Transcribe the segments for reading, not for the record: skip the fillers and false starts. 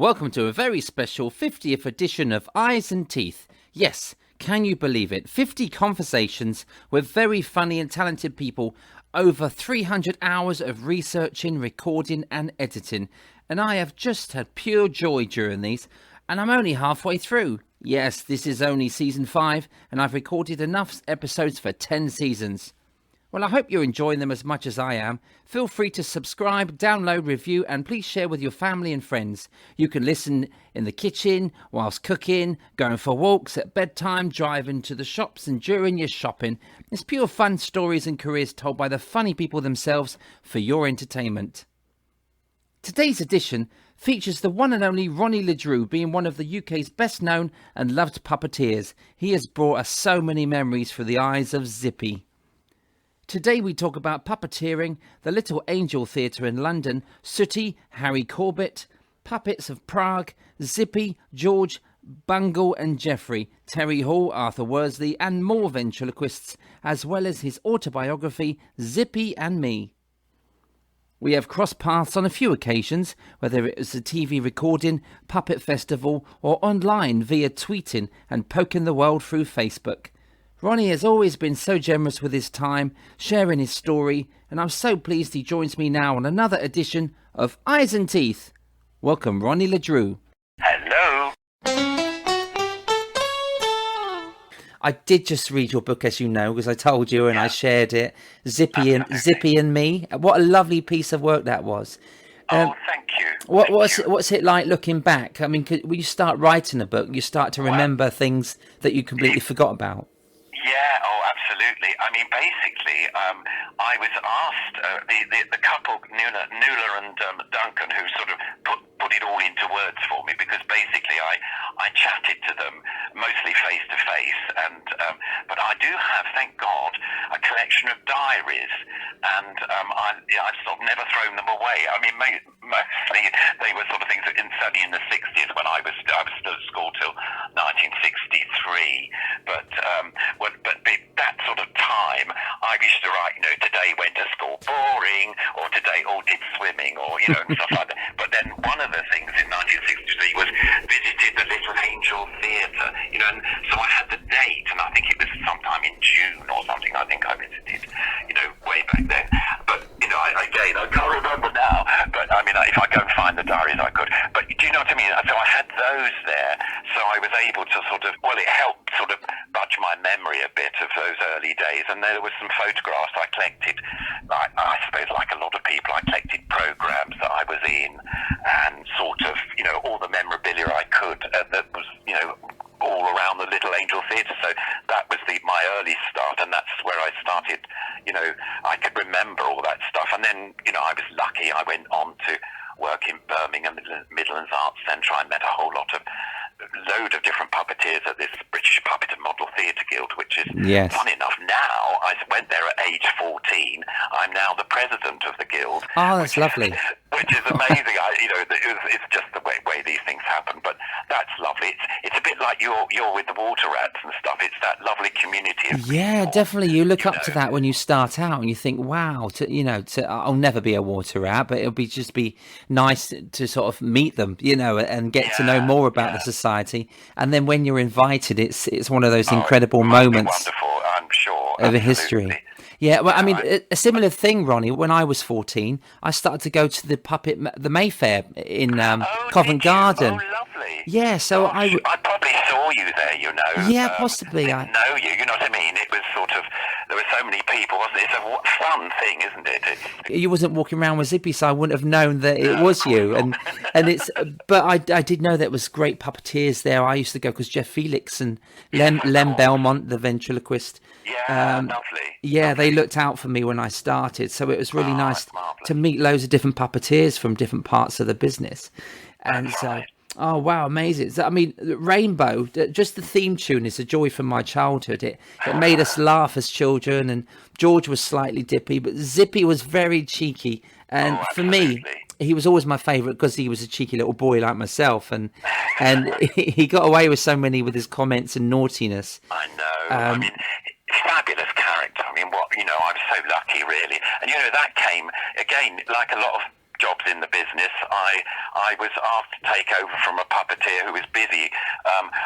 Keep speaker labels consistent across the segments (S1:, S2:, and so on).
S1: Welcome to a very special 50th edition of Eyes and Teeth. Yes, can you believe it? 50 conversations with very funny and talented people, over 300 hours of researching, recording and editing. And I have just had pure joy during these, and I'm only halfway through. Yes, this is only season 5, and I've recorded enough episodes for 10 seasons. Well, I hope you're enjoying them as much as I am. Feel free to subscribe, download, review, and please share with your family and friends. You can listen in the kitchen, whilst cooking, going for walks, at bedtime, driving to the shops, and during your shopping. It's pure fun stories and careers told by the funny people themselves for your entertainment. Today's edition features the one and only Ronnie Le Drew, being one of the UK's best known and loved puppeteers. He has brought us so many memories through the eyes of Zippy. Today we talk about puppeteering, the Little Angel Theatre in London, Sooty, Harry Corbett, Puppets of Prague, Zippy, George, Bungle and Geoffrey, Terry Hall, Arthur Worsley and more ventriloquists, as well as his autobiography, Zippy and Me. We have crossed paths on a few occasions, whether it was a TV recording, puppet festival or online via tweeting and poking the world through Facebook. Ronnie has always been so generous with his time, sharing his story, and I'm so pleased he joins me now on another edition of Eyes and Teeth. Welcome, Ronnie Le Drew.
S2: Hello.
S1: I did just read your book, as you know, because I told you and I shared it. Zippy and Me. What a lovely piece of work that was.
S2: Thank you.
S1: What's it like looking back? I mean, when you start writing a book, you start to remember things that you completely forgot about.
S2: Yeah, absolutely. I mean, basically, I was asked, the couple, Nuala and Duncan, who sort of put it all into words for me, because basically I chatted to them, mostly face-to-face, but I do have, thank God, a collection of diaries, and I've sort of never thrown them away. I mean, mostly they were sort of things certainly in the 60s when I was still at school till 1963, but that sort of time, I used to write, today went to school boring, or today, did swimming, or, and stuff like that. But then one of the things in 1963 was visited the Little Angel Theatre, and so I had the date, and I think it was sometime in June or something, I think I visited, way back then. But, I can't remember now, but I mean, if I go and find the diaries, I could. But do you know what I mean? So I had those there, so I was able to it helped sort of budge my memory a bit of those early days, and there was some photographs I collected. I suppose, like a lot of people, I collected programs that I was in, and sort of, all the memorabilia I could that was, all around the Little Angel Theatre. So that was my early start, and that's where I started. I could remember all that stuff, and then, I was lucky. I went on to work in Birmingham Midlands Arts Centre. I met a whole load of different puppeteers at this British Puppet and Model Theatre Guild, which is, fun enough, now, I went there at age 14, I'm now the president of the guild.
S1: Oh, that's lovely.
S2: Which is amazing. It's just the way these things happen, but that's lovely. It's a bit like you're with the water rats and stuff. It's that lovely community of people,
S1: definitely. You look up to that when you start out, and you think, wow, I'll never be a water rat, but it'll just be nice to sort of meet them, and get to know more about the society. And then when you're invited, it's one of those incredible moments.
S2: Wonderful, I'm sure.
S1: Of a history. Yeah, well, I mean, a similar thing, Ronnie. When I was 14, I started to go to the Mayfair in Covent Garden.
S2: Oh, lovely.
S1: Yeah, so
S2: I probably saw you there,
S1: Yeah, possibly.
S2: I didn't know you, you know what I mean? It was sort of, there were so many people, wasn't it? It's a fun thing, isn't it?
S1: You wasn't walking around with Zippy, so I wouldn't have known that it was you. And it's, but I did know there was great puppeteers there. I used to go because Jeff Felix and Lem Belmont, the ventriloquist.
S2: Yeah, lovely.
S1: Yeah,
S2: lovely.
S1: They looked out for me when I started, so it was really nice to meet loads of different puppeteers from different parts of the business. And
S2: That's
S1: so,
S2: right.
S1: oh wow, amazing! So, I mean, Rainbow, just the theme tune is a joy from my childhood. It made us laugh as children, and George was slightly dippy, but Zippy was very cheeky. And for me, he was always my favourite because he was a cheeky little boy like myself, and he got away with so many with his comments and naughtiness.
S2: I know. I mean, fabulous character. I mean, I'm so lucky, really. And that came again, like a lot of jobs in the business, I was asked to take over from a puppeteer who was busy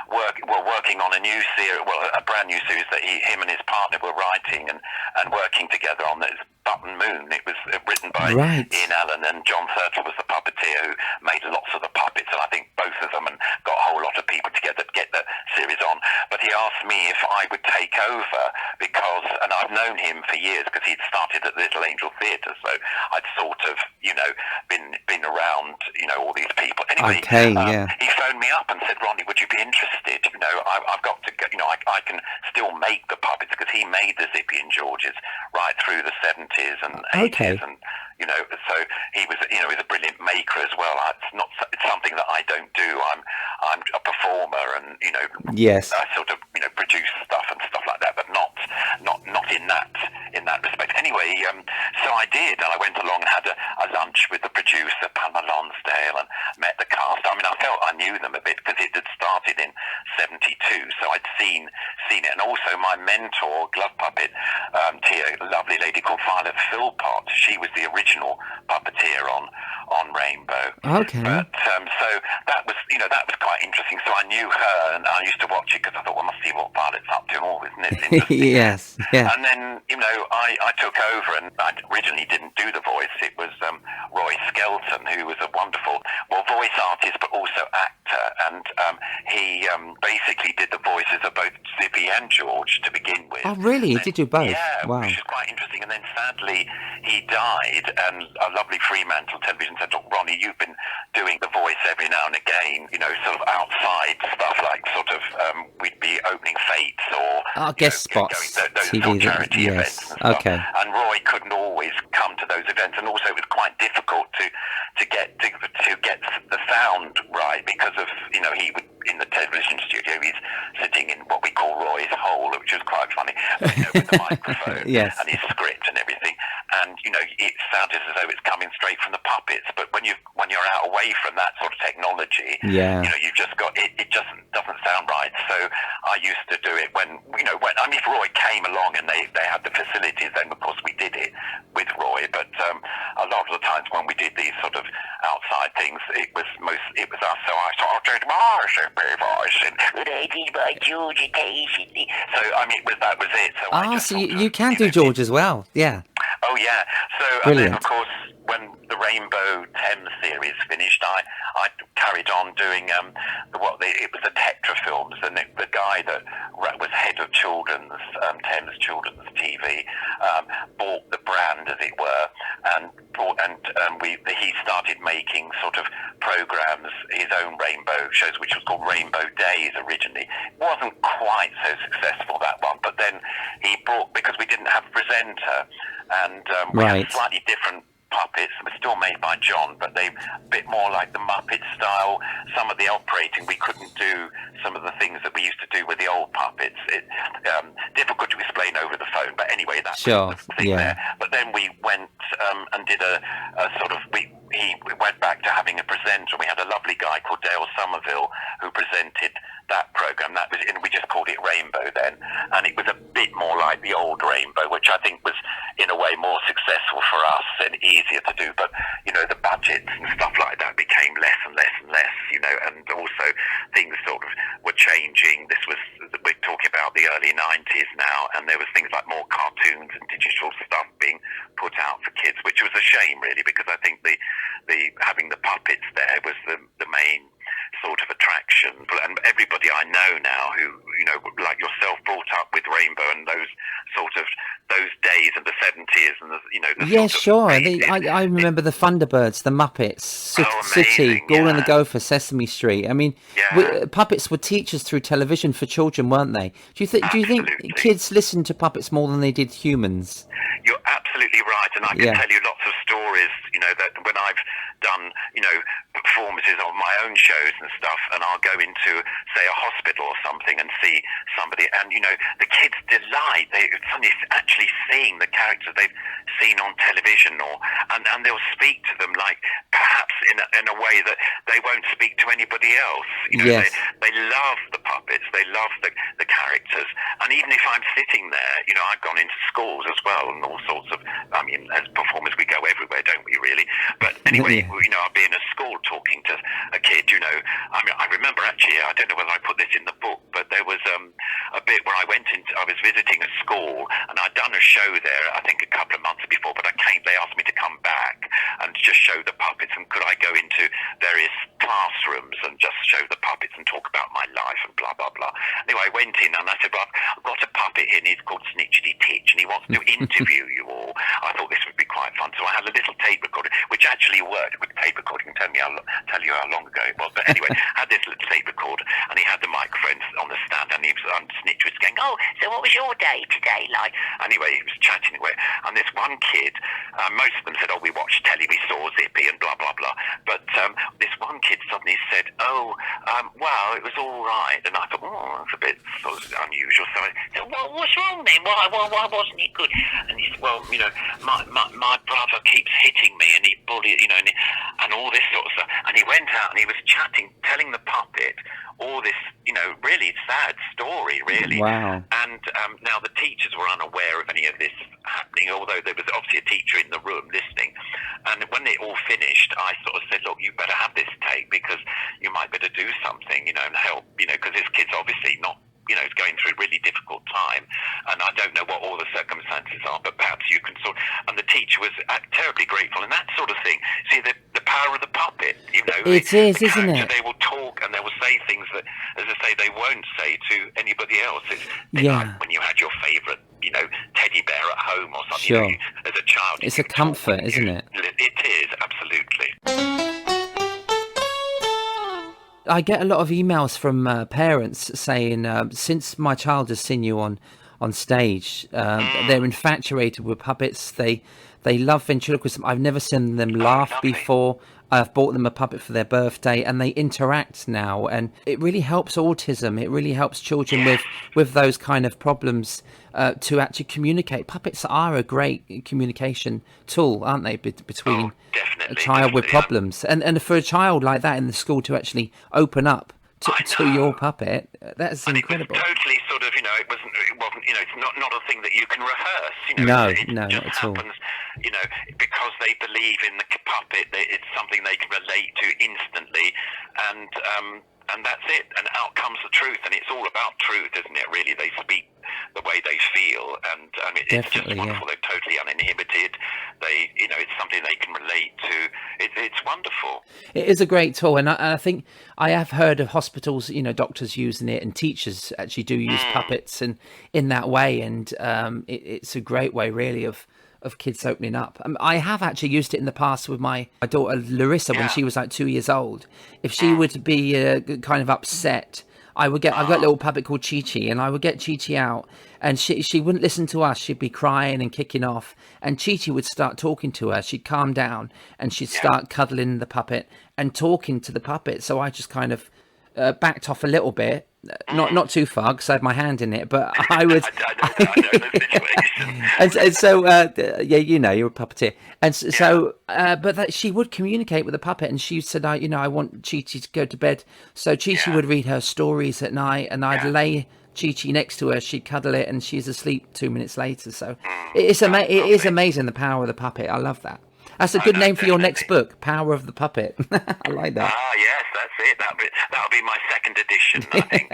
S2: working on a new series, a brand new series that him and his partner were writing and working together on. This Button Moon. It was written by Ian Allen, and John Thurtle was the puppeteer who made lots of the puppets, and I think both of them, and got a whole lot of people together to get the series on. But he asked me if I would take over because, and I've known him for years because he'd started at Little Angel Theatre, so I'd sort of, been around, all these people. Anyway, he phoned me up and said, Ronnie, would you be interested? I've got to go, I can still make the puppets because he made the Zippy and Georges right through the 70s and 80s, and so he was, he's a brilliant maker as well. It's something that I don't do. I'm a performer, and I sort of produce stuff and stuff like that, but not in that respect. Anyway, so I did, and I went along and had a lunch with the producer, Palmer Lonsdale, and met the cast. I mean, I felt I knew them a bit because it had started in '72, so I'd seen it, and also my mentor, glove puppet, a lovely lady called Violet Philpott. She was the original puppeteer on Rainbow.
S1: Okay.
S2: But so that was quite interesting. So I knew her, and I used to watch it because I thought, well, I must see what Violet's up to and all, isn't it? Interesting.
S1: Yes. Yeah.
S2: And then I took over, and I originally didn't do the voice. It was Roy Skelton, who was a wonderful voice artist, but also actor, and he basically did the voices of both Zippy and George to begin with.
S1: Oh, really? He did do both?
S2: Yeah,
S1: wow.
S2: Which is quite interesting. And then sadly, he died, and a lovely Fremantle television said, look, Ronnie, you've been doing the voice every now and again, sort of outside stuff, like sort of we'd be opening Fates or
S1: guest spots,
S2: those
S1: TV,
S2: sort of charity
S1: yes.
S2: events and stuff.
S1: Okay.
S2: And Roy couldn't always come to those events, and also it was quite difficult to get the sound right because of he would, in the television studio, he's sitting in what we call Roy's hole, which was quite funny, with the microphone
S1: yes.
S2: and his script and everything, and it sounded as though it's coming straight from the puppets. But when you're out away from that sort of technology, you've just got it just doesn't sound right. So I used to do it when if Roy came along and they had the facilities, then of course we did it with Roy. But a lot of the times when we did these sort of outside things, it was us. So I started my Zippy voice, and I did my George occasionally. So I mean, that was it. So
S1: so you can do George as well, yeah.
S2: Oh yeah. So
S1: brilliant.
S2: And then of course when the Rainbow Thames series finished, I carried on doing it was the Tetra films, and the guy that was head of children's Thames Children's TV bought the brand, as it were, and he started making sort of programs, his own Rainbow shows, which was called Rainbow Days originally. It wasn't quite so successful, that one, but then he brought, because we didn't have a presenter, and we had slightly different puppets. They were still made by John, but they a bit more like the Muppet style. Some of the operating, we couldn't do some of the things that we used to do with the old puppets. It difficult to explain over the phone, but anyway, that's the thing there. But then we went and did a sort of, we went back to having a presenter. We had a lovely guy called Dale Somerville who presented that program. That was, and we just called it Rainbow then, and it was a bit more like the old Rainbow, which I think was in a way more successful for us and easier to do. But the budgets and stuff like that became less and less and less, and also things sort of were changing. We're talking about the early 90s now, and there was things like more cartoons and digital stuff being put out for kids, which was a shame really, because I think the having the puppets there was the main sort of attraction. And everybody I know now who, like yourself, brought up with Rainbow and those days of the 70s and
S1: yeah, sure. I remember the Thunderbirds, the Muppets, Sooty, Gordon the Gopher, Sesame Street. I mean, puppets were teachers through television for children, weren't they? Do you think kids listened to puppets more than they did humans?
S2: You're absolutely right, and I can tell you lots of stories, that when I've done, performances of my own shows and stuff, and I'll go into, say, a hospital or something and see somebody, and, the kids delight. They're suddenly actually seeing the characters they've seen on television, and they'll speak to them like perhaps in a way that they won't speak to anybody else. They love the puppets, they love the characters, and even if I'm sitting there, I've gone into schools as well, and all sorts of, I mean, as performers we go everywhere, don't we really? But Anyway, I'd be in a school talking to a kid, I mean, I remember actually, I don't know whether I put this in the book, but there was a bit where I was visiting a school, and I'd done a show there, I think a couple of months before, but they asked me to come back and just show the puppets, and could I go into various classrooms and just show the puppets and talk about my life and blah, blah, blah. Anyway, I went in and I said, well, I've got a puppet in, he's called Snitchity Titch, and he wants to interview you all. I thought this would be quite fun, so I had a little tape recorder, which actually worked with tape recording. Tell you how long ago it was. But anyway, I had this little tape recorder, and he had the microphone on the stand, and Snitch was going, oh, so what was your day today like? Anyway, he was chatting away, and this one kid, most of them said, oh, we watched telly, we saw Zippy, and blah, blah, blah. But this one kid suddenly said, oh, well, it was all right. And I thought, oh, that's a bit sort of unusual. So I said, well, what's wrong then? Why wasn't it good? And he said, well, my brother keeps hitting me, and he bullies, and all this sort of stuff. And he went out and he was chatting, telling the puppet all this, really sad story, really.
S1: Wow.
S2: And now the teachers were unaware of any of this happening, although there was obviously a teacher in the room listening. And when it all finished, I sort of said, look, you better have this tape, because you might better do something, and help, because this kid's obviously not, is going through a really difficult time, and I don't know what all the circumstances are, but perhaps you can and the teacher was terribly grateful, and that sort of thing. See, the power of the puppet,
S1: It is, isn't it?
S2: They will talk and they will say things that, as I say, they won't say to anybody else. It's like when you had your favourite, teddy bear at home or something.
S1: Sure.
S2: As a child,
S1: it's a comfort, isn't it?
S2: It is, absolutely.
S1: I get a lot of emails from parents saying, since my child has seen you on stage, they're infatuated with puppets. They love ventriloquism. I've never seen them laugh before. I've bought them a puppet for their birthday, and they interact now. And it really helps autism. It really helps children with those kind of problems to actually communicate. Puppets are a great communication tool, aren't they, between a child with problems. And for a child like that in the school to actually open up to your puppet, that's incredible.
S2: It was totally sort of, it wasn't, it's not a thing that you can rehearse.
S1: No,
S2: it
S1: not
S2: just
S1: at
S2: happens,
S1: all.
S2: Because they believe in the puppet, it's something they can relate to instantly, and that's it. And out comes the truth, and it's all about truth, isn't it? Really, they speak the way they feel, and it's just wonderful. They're totally uninhibited. It's something they can relate to. It's wonderful.
S1: It is a great tool, and I think I have heard of hospitals, doctors using it, and teachers actually do use puppets and in that way, and it's a great way, really, of kids opening up. I have actually used it in the past with my daughter Larissa when she was like 2 years old. If she would be kind of upset, I've got a little puppet called Chi Chi, and I would get Chi Chi out, and she wouldn't listen to us. She'd be crying and kicking off, and Chi Chi would start talking to her. She'd calm down, and she'd start cuddling the puppet and talking to the puppet. So I just kind of backed off a little bit, not too far, because I had my hand in it, but I would.
S2: I know the situation.
S1: and so, you're a puppeteer, and so, but that she would communicate with the puppet, and she said, I want Chi Chi to go to bed. So Chi Chi would read her stories at night, and I'd lay Chi Chi next to her. She'd cuddle it, and she's asleep 2 minutes later. So it is amazing, the power of the puppet. I love that. That's a good name for your next book, Power of the Puppet. I like that.
S2: Ah, yes, that's it. That'll be my second edition, I think.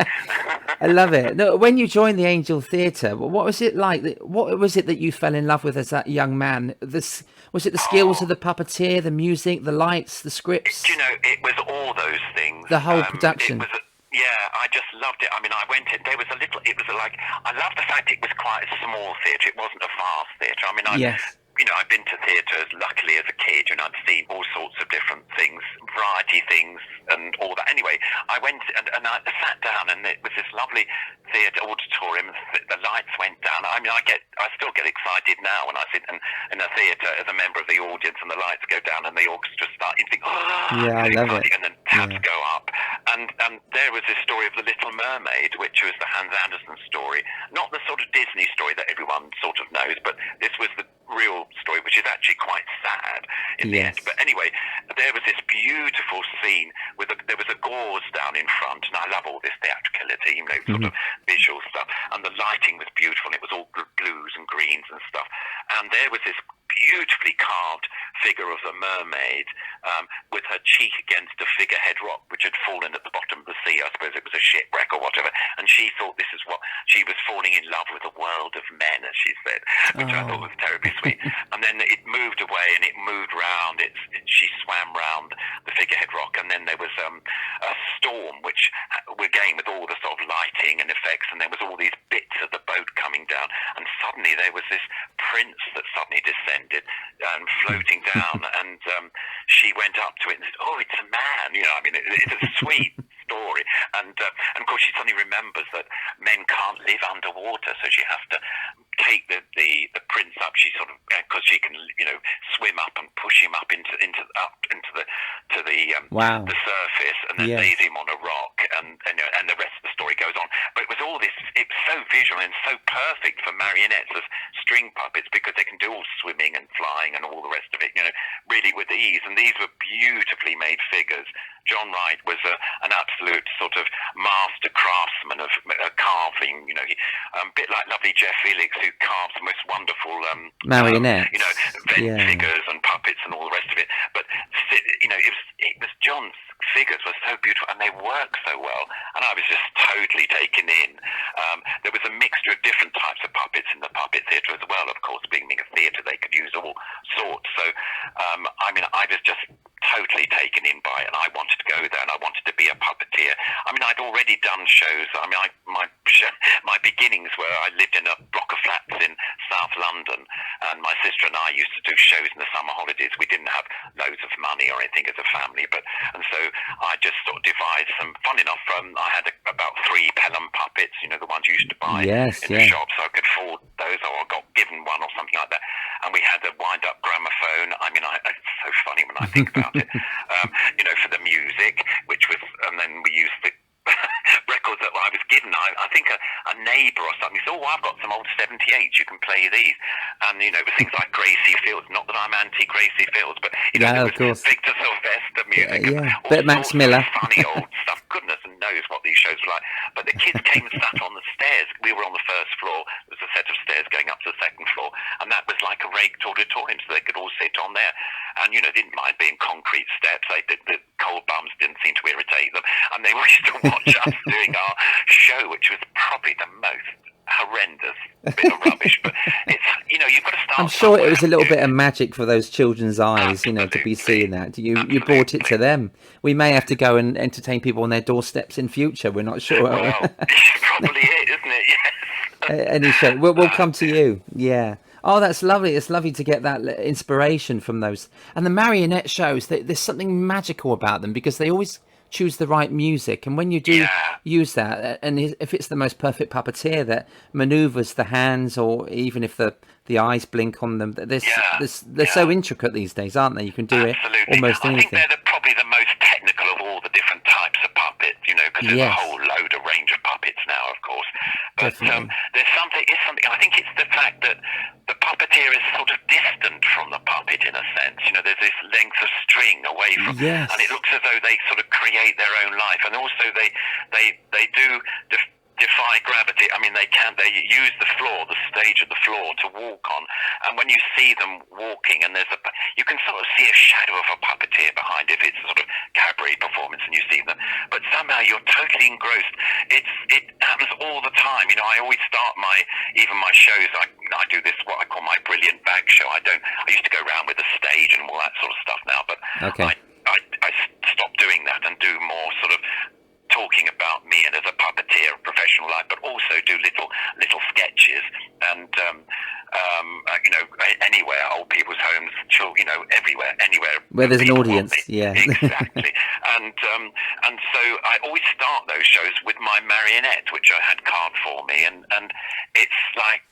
S1: I love it. No, when you joined the Angel Theatre, what was it like? What was it that you fell in love with as that young man? Was it the skills of the puppeteer, the music, the lights, the scripts?
S2: It was all those things.
S1: The whole production.
S2: I just loved it. I mean, I went in, I loved the fact it was quite a small theatre. It wasn't a vast theatre. I mean,
S1: yes.
S2: I've been to theatres, luckily, as a kid, and I've seen all sorts of different things, variety things, and all that. Anyway, I went and I sat down, and it was this lovely theatre auditorium. The lights went down. I mean, I still get excited now when I sit in a theatre as a member of the audience, and the lights go down, and the orchestra start. You think,
S1: I love it.
S2: And then tabs go up, and there was this story of the Little Mermaid, which was the Hans Andersen story, not the sort of Disney story that everyone sort of knows, but this was the real story, which is actually quite sad in the end. But anyway, there was this beautiful scene with there was a gauze down in front, and I love all this theatricality, sort of visual stuff, and the lighting was beautiful. It was all blues and greens and stuff, and there was this beautifully carved figure of the mermaid with her cheek against a figurehead rock which had fallen at the bottom of the sea. I suppose it was a shipwreck or whatever. And she thought this is what she was falling in love with, a world of men, as she said, which I thought was terribly sweet. And then it moved away and it moved round. She swam round the figurehead rock, and then there was a storm, which again with all the sort of lighting and effects, and there was all these bits of the boat coming down, and suddenly there was this prince that suddenly descended and floating down, and she went up to it and said, "Oh, it's a man." You know, I mean, it's a sweet story, and of course she suddenly remembers that men can't live underwater, so she has to take the prince up. She sort of, because she can, you know, swim up and push him up into the surface, and then lays him on a rock, and the rest of the story goes on. But it was all this. It was so visual and so perfect for marionettes as string puppets, because they can do all swimming and flying and all the rest of it, you know, really with ease. And these were beautifully made figures. John Wright was an absolute sort of master craftsman of carving, you know, a bit like lovely Jeff Felix, who carves the most wonderful
S1: marionettes,
S2: you know, figures and puppets and all the rest of it. But you know, it was John's figures were so beautiful and they work so well, and I was just totally taken in. There was a mixture of different types of puppets in the puppet theatre as well. Of course, being a theatre, they could use all sorts. So, I mean, I was just totally taken in by it, and I wanted to go there, and I wanted to be a puppeteer. I mean, I'd already done shows. I mean, my beginnings were I lived in a block of flats in South London, and my sister and I used to do shows in the summer holidays. We didn't have loads of money or anything as a family, and so I just sort of devised some. Fun enough, I had about 3 Pelham puppets, you know, the ones you used to buy in the shop, so I could afford those, or I got given one or something like that. And we had a wind-up gramophone. I mean, it's so funny when I think about it. You know, for the music, which was, and then we used the records that I was given. I think a neighbour or something said, "Oh, I've got some old 78s, you can play these." And, you know, it was things like Gracie Fields. Not that I'm anti-Gracie Fields, but, you know, there was Victor Sylvester music.
S1: Bit Max Miller.
S2: Funny old stuff. Goodness knows what these shows were like. But the kids came and sat on the stairs. We were on the first floor. There was a set of stairs going up to the second floor. And that was like a raked auditorium, so they could all sit on there. And, you know, didn't mind being concrete steps. The cold bums didn't seem to irritate them. And they used to watch us doing our show, which was probably the most horrendous bit of rubbish. But it's, you know, you've got to start.
S1: I'm sure it was a little bit of magic for those children's eyes, you know, to be seeing that. You brought it to them. We may have to go and entertain people on their doorsteps in future. We're not sure.
S2: Well, it's probably it, isn't it? Yes.
S1: Any show. We'll come to you. Yeah. Oh, that's lovely. It's lovely to get that inspiration from those. And the marionette shows, there's something magical about them, because they always choose the right music. And when you do use that, and if it's the most perfect puppeteer that maneuvers the hands, or even if the eyes blink on them, they're so intricate these days, aren't they? You can do it almost anything.
S2: I think they're probably the most technical of all the different types of puppets, you know, because there's a whole load of range of puppets now, of course. But there's something. I think it's the fact that the puppeteer is sort of distant from the puppet in a sense. You know, there's this length of string away from, and it looks as though they sort of create their own life, and also they do defy gravity. I mean, they use the floor, the stage of the floor, to walk on. And when you see them walking, and you can sort of see a shadow of a puppeteer behind, if it's a sort of cabaret performance and you see them. But somehow you're totally engrossed. It happens all the time. You know, I always start my shows. I do this, what I call my brilliant bag show. I used to go around with a stage and all that sort of stuff now, but I stopped doing that and do more sort of talking about me and as a puppeteer, professional life, but also do little sketches and you know, anywhere, old people's homes, you know, everywhere, anywhere
S1: where there's an audience.
S2: Exactly. And so I always start those shows with my marionette, which I had carved for me, and it's like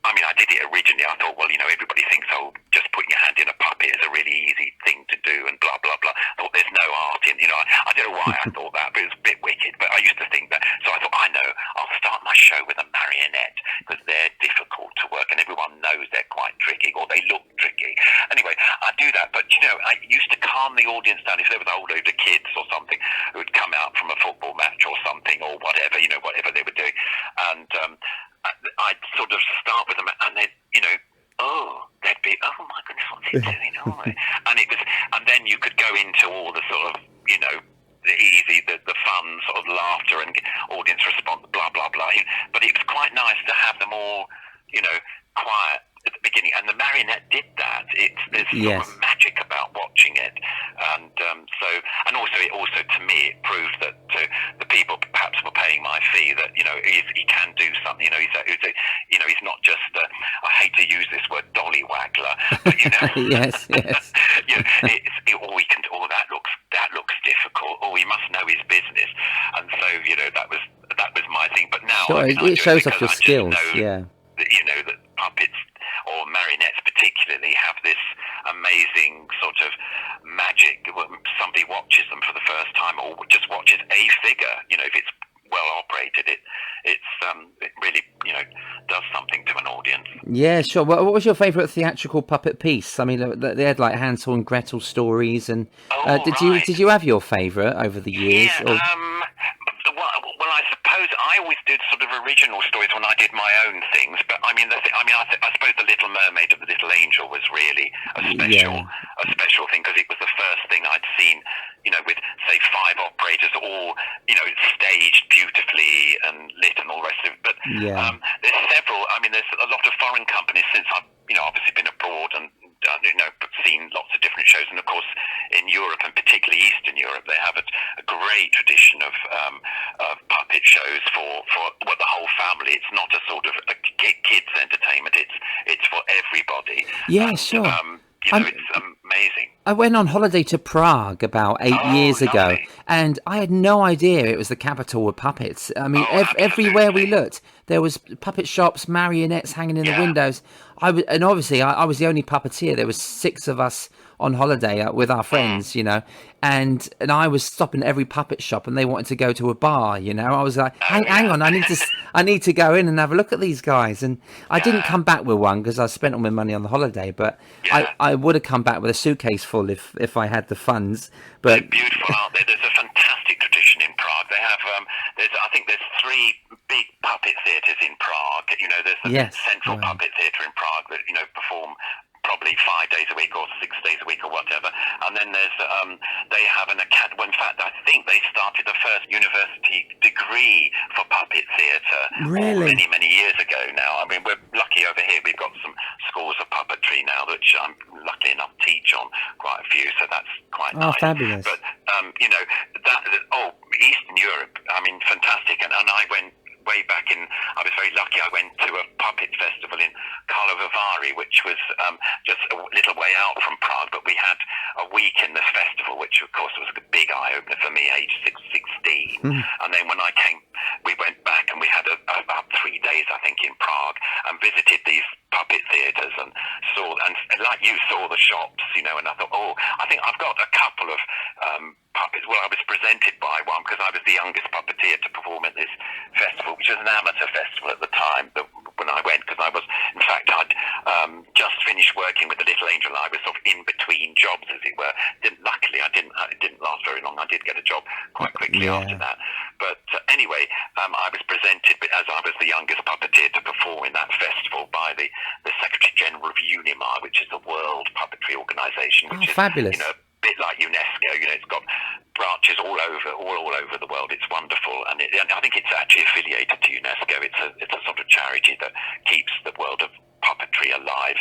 S2: I mean, I did it originally. I thought, well, you know, everybody thinks, oh, just putting your hand in a puppet is a really easy thing to do, and blah, blah, blah. I thought there's no art in, you know, I don't know why I thought that, but it was a bit wicked. But I used to think that. So I thought, I know, I'll start my show with a marionette, because they're difficult to work, and everyone knows they're quite tricky, or they look tricky. Anyway, I do that, but, you know, I used to calm the audience down if there was older kids or something who would come out from a football match or something, or whatever, you know, whatever they were doing. And I'd sort of start with them, and they'd, you know, they'd be, oh my goodness, what's he doing? right. And then you could go into all the sort of, the fun sort of laughter and audience response, blah, blah, blah. But it was quite nice to have them all, quiet at the beginning. And the marionette did that. There's sort of magic about watching it. And also to me, it proved that the people perhaps were paying my fee that, he can do something. He's not just, I hate to use this word, dolly waggler, but,
S1: yes.
S2: That looks difficult, or he must know his business. And so, that was my thing. But now,
S1: sure, it shows off your skills.
S2: That puppets or marionettes particularly have this amazing sort of magic when somebody watches them for the first time or just watches a figure. If it's well operated, it really does something to an audience.
S1: Yeah, sure. What was your favourite theatrical puppet piece? I mean, they had like Hansel and Gretel stories, and did you have your favourite over the years?
S2: Yeah, well, I suppose I always did sort of original stories when I did my own things. But I suppose The Little Mermaid of the Little Angel was really a special thing because it was the first thing I'd seen, with say 5 operators, all staged beautifully and lit and all the rest of it. But there's several. There's a lot of foreign companies since I've obviously been abroad and seen lots of different shows, and of course in Europe and particularly Eastern Europe they have a great tradition of puppet shows for the whole family. It's not a sort of a kids entertainment. It's for everybody.
S1: Yeah, sure.
S2: It's amazing.
S1: I went on holiday to Prague about 8 years ago, and I had no idea it was the capital of puppets. I mean, everywhere we looked, there was puppet shops, marionettes hanging in the windows. I was the only puppeteer. There was 6 of us on holiday with our friends, and I was stopping at every puppet shop, and they wanted to go to a bar. I was like, hang on, I need to go in and have a look at these guys. And I didn't come back with one because I spent all my money on the holiday, but I would have come back with a suitcase full if I had the funds. But
S2: they're beautiful, aren't they? There's a fantastic tradition in Prague. They have I think there's 3 big puppet theatres in Prague. There's the Central Puppet Theatre in Prague that perform probably 5 days a week or 6 days a week or whatever. And then there's they have an academy. In fact, I think they started the first university degree for puppet theatre many, many years ago now. I mean, we're lucky over here. We've got some schools of puppetry now, which I'm lucky enough to teach on quite a few, so that's quite nice.
S1: Fabulous.
S2: But, Eastern Europe, fantastic. And I went way back I was very lucky. I went to a puppet festival in Karlovy, which was just a little way out from Prague, but we had a week in this festival, which of course was a big eye-opener for me, age 16. And then when I came, we went back and we had about 3 days, I think, in Prague and visited these puppet theatres and like you saw the shops, and I thought, I think I've got a couple of puppets. Well, I was presented by one because I was the youngest puppeteer to perform at this festival, which was an amateur festival at the time when I went, because I'd just finished working with the Little Angel. I was sort of in between jobs, as it were. Luckily, it didn't last very long. I did get a job quite quickly after that. But anyway, I was presented as I was the youngest puppeteer to perform in that festival by the Secretary General of UNIMAR, which is the World Puppetry Organisation, which is
S1: fabulous.
S2: A bit like UNESCO. It's got branches all over the world. It's wonderful, and I think it's actually affiliated to UNESCO. It's a sort of charity that keeps the world of puppetry alive,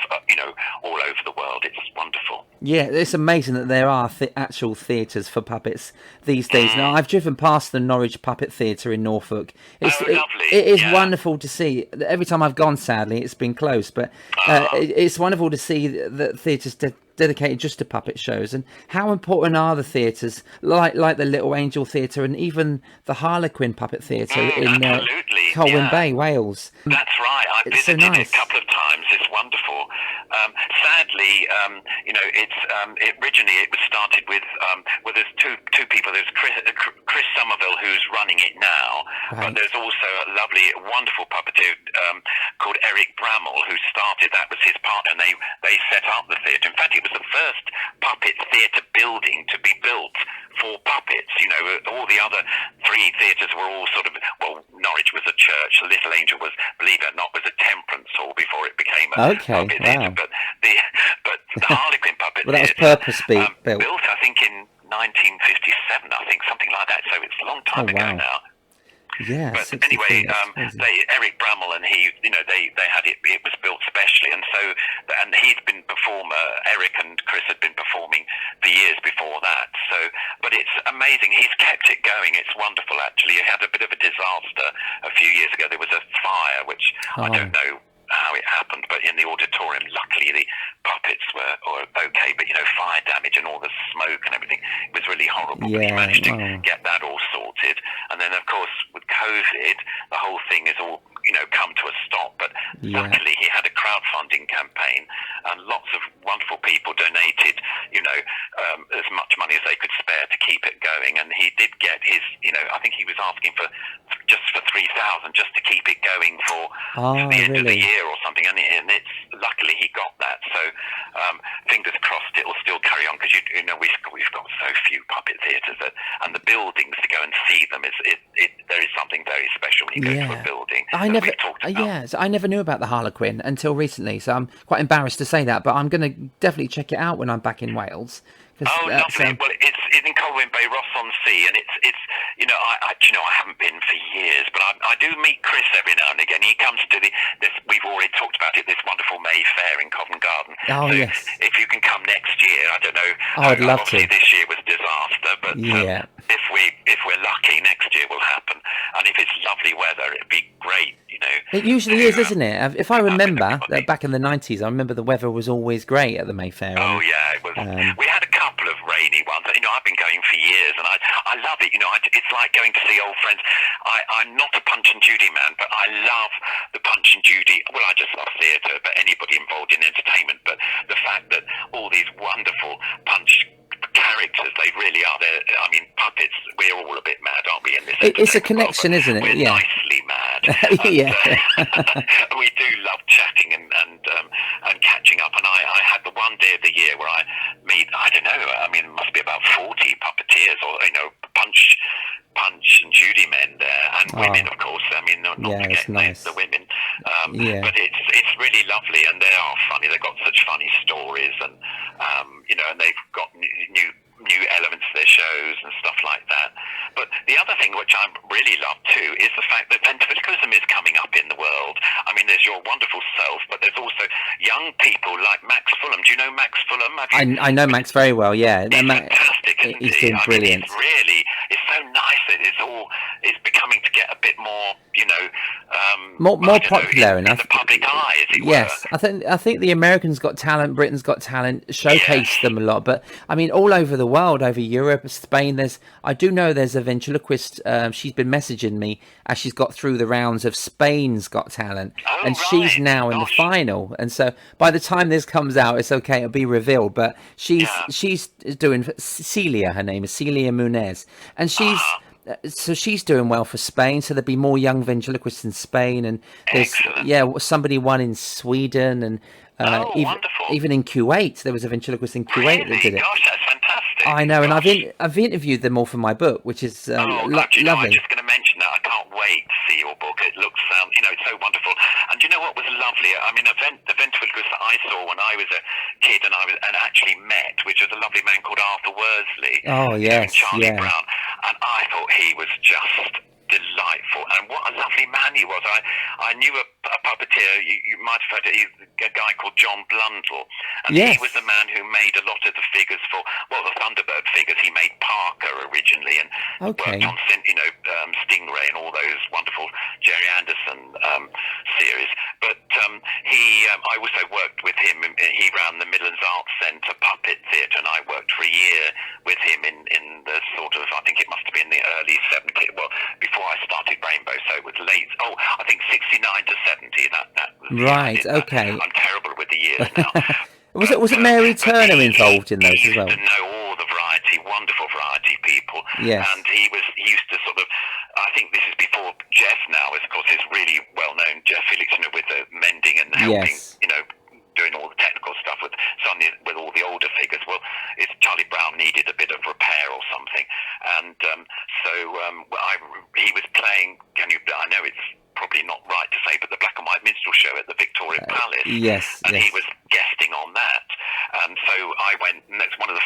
S2: all over the world. It's wonderful.
S1: Yeah, it's amazing that there are actual theatres for puppets these days. Now, I've driven past the Norwich Puppet Theatre in Norfolk.
S2: Lovely.
S1: It is wonderful to see. Every time I've gone, sadly, it's been closed, but it's wonderful to see that theatres dedicated just to puppet shows. And how important are the theatres like the Little Angel Theatre and even the Harlequin Puppet Theatre in Colwyn Bay, Wales?
S2: That's right. I visited it a couple of times. It's wonderful. Sadly, originally it was started with there's two people. There's Chris Somerville, who's running it now, but there's also a lovely, wonderful puppeteer called Eric Bramall, who started. That was his partner, and they set up the theatre. In fact, it was the first puppet theatre building to be built for puppets. All the other 3 theatres were all sort of, Norwich was a church, Little Angel was, believe it or not, was a temperance hall before it became a puppet theatre. But the Harlequin Puppet
S1: Well, that was purpose built.
S2: Built, I think, in 1957, I think, something like that. So it's a long time ago now.
S1: Yeah,
S2: but anyway, Eric Brummel and he, they had it. It was built specially, and he'd been performer. Eric and Chris had been performing for years before that. So, but it's amazing. He's kept it going. It's wonderful, actually. He had a bit of a disaster a few years ago. There was a fire, which I don't know how it happened, but in the auditorium, luckily the puppets were okay, but fire damage and all the smoke and everything, it was really horrible. But he managed to get that all sorted, and then of course with COVID the whole thing is all come to a stop, but luckily he had a crowdfunding campaign and lots of wonderful people donated as much money as they could spare to keep it going, and he did get his I think he was asking for just for 3,000 just to keep it going for the end of the year or something, and it's luckily he got that. So fingers crossed it will still carry on, because we've got so few puppet theatres and the buildings, to go and see them there is something very special when you go to a building.
S1: I never knew about the Harlequin until recently, so I'm quite embarrassed to say that, but I'm going to definitely check it out when I'm back in Wales.
S2: Lovely. Well, it's in Colwyn Bay, Ross-on-Sea, and it's I haven't been for years, but I do meet Chris every now and again. He comes to this. We've already talked about it. This wonderful May Fair in Covent Garden.
S1: Oh,
S2: so
S1: yes.
S2: If you can come next year, I don't know.
S1: I'd love to.
S2: Obviously, this year was disaster, but if we're lucky, next year will happen. And if it's lovely weather, it'd be great.
S1: It usually is, isn't it? If I remember that back in the 90s, I remember the weather was always great at the Mayfair.
S2: Oh yeah, it was. We had a couple of rainy ones. I've been going for years, and I love it. It's like going to see old friends. I'm not a Punch and Judy man, but I love the Punch and Judy. Well, I just love theatre, but anybody involved in entertainment. But the fact that all these wonderful Punch characters, they really are. Puppets, we're all a bit mad, aren't we, in this?
S1: It's a connection, isn't it?
S2: We're nicely mad. We do love chatting and catching up. And I had the one day of the year where I meet, I don't know, it must be about 40 puppeteers or, Punch and Judy men there, and women, of course. Not to get nice. The women. But it's really lovely, and they are funny. They've got such funny stories, and and they've got new elements to their shows and stuff like that. But the other thing which I really love too is the fact that ventriloquism is coming up in the world. There's your wonderful self, but there's also young people like Max Fulham. Do you know Max Fulham?
S1: I know Max very well, yeah.
S2: He's fantastic, isn't he?
S1: He's doing brilliant.
S2: It's so nice that it's becoming to get a bit more,
S1: more popular
S2: in the public eye, as it were.
S1: Yes, I think the Americans Got Talent, Britain's Got Talent showcased them a lot, but all over the world, over Europe, Spain, I do know there's a ventriloquist. She's been messaging me as she's got through the rounds of Spain's Got Talent, and she's now in the final. And so by the time this comes out, it's okay, it'll be revealed. But she's doing Celia. Her name is Celia Munez, and she's doing well for Spain. So there'll be more young ventriloquists in Spain, and there's somebody won in Sweden, and even in Kuwait there was a ventriloquist in Kuwait that did it.
S2: Gosh, that's fantastic.
S1: I know, and I've interviewed them all for my book, which is lovely.
S2: I'm just going to mention that. I can't wait to see your book. It looks, it's so wonderful. And do you know what was lovely? The ventriloquist that I saw when I was a kid and actually met, which was a lovely man called Arthur Worsley.
S1: Oh yes,
S2: Charlie Brown, and I thought he was just delightful, and what a lovely man he was. I knew a puppeteer, you might have heard it, a guy called John Blundell, and he was the man who made a lot of the figures for, the Thunderbird figures. He made Parker originally, and worked on Stingray and all those wonderful Jerry Anderson series. But I also worked with him. He ran the Midlands Arts Centre Puppet Theatre, and I worked for a year with him in the sort of, I think it must have been the early 70s, before I started Rainbow, so it was late. I think 69 to 70. That was
S1: right. Okay.
S2: I'm terrible with the years now.
S1: Was it Mary Turner involved in those as well?
S2: He used to know all the variety, wonderful variety people.
S1: Yes.
S2: And he used to sort of, I think this is before Jeff now, of course, is really well known. Jeff Felix, with the mending and helping, doing all the technical stuff with all the older figures. Well, Charlie Brown needed a bit of repair or something, and he was playing. I know it's probably not right to say, but the Black and White Minstrel Show at the Victoria Palace.
S1: Yes.
S2: And he was guesting on that. So I went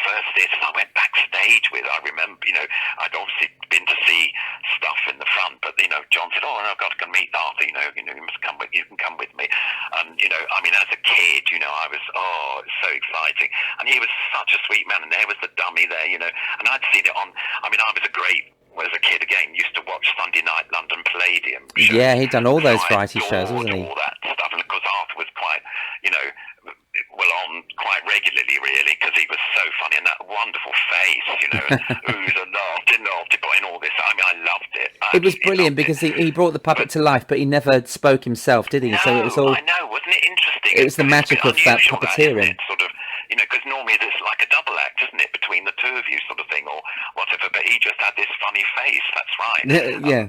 S2: first theatres I went backstage with, I remember, I'd obviously been to see stuff in the front, but, John said, oh, no, I've got to go meet Arthur, you must come with, you can come with me. And, as a kid, I was, it's so exciting. And he was such a sweet man, and there was the dummy there, and I'd seen it on, I was a great, as a kid again, used to watch Sunday night London Palladium shows.
S1: Yeah, he'd done all those variety shows, wasn't he?
S2: All that stuff, and of course Arthur was quite, on quite regularly, really, because he was so funny, and that wonderful face, who's a naughty boy, and all this. I loved it.
S1: It was brilliant because he brought the puppet to life, but he never spoke himself, did he?
S2: No,
S1: So it was all.
S2: I know, wasn't it interesting?
S1: It was the magic of that puppeteering.
S2: Sort of, because normally there's like a double act, isn't it, between the two of you, sort of thing, or whatever. But he just had this funny face. That's right.
S1: Yeah.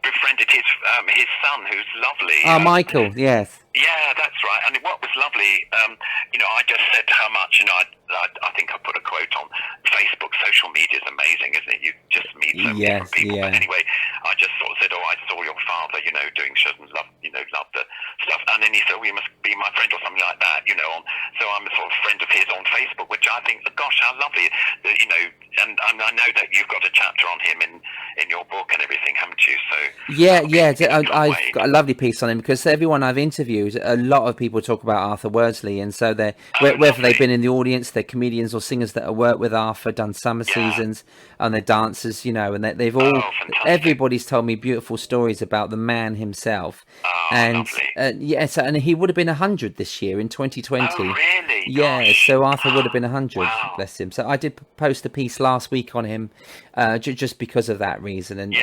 S2: Befriended his son, who's lovely.
S1: Michael. Yes.
S2: Yeah, that's right. And what was lovely, I just said how much, I think I put a quote on Facebook. Social media is amazing, isn't it? You just meet so many different people.
S1: Yeah.
S2: But anyway, I just sort of said, I saw your father, doing shows and love the stuff. And then he said, you must be my friend or something like that, so I'm a sort of friend of his on Facebook, which I think, gosh, how lovely, and I know that you've got a chapter on him in your book and everything, haven't you? So
S1: yeah. I've got a lovely piece on him because everyone I've interviewed, a lot of people talk about Arthur Worsley, and so whether they've been in the audience, they're comedians or singers that have worked with Arthur, done summer seasons, and they're dancers, and they've all. Everybody's told me beautiful stories about the man himself, and and he would have been 100 this year in 2020.
S2: Oh, really?
S1: Yeah,
S2: Gosh.
S1: so Arthur would have been 100.
S2: Wow.
S1: Bless him. So I did post a piece last week on him, just because of that reason, and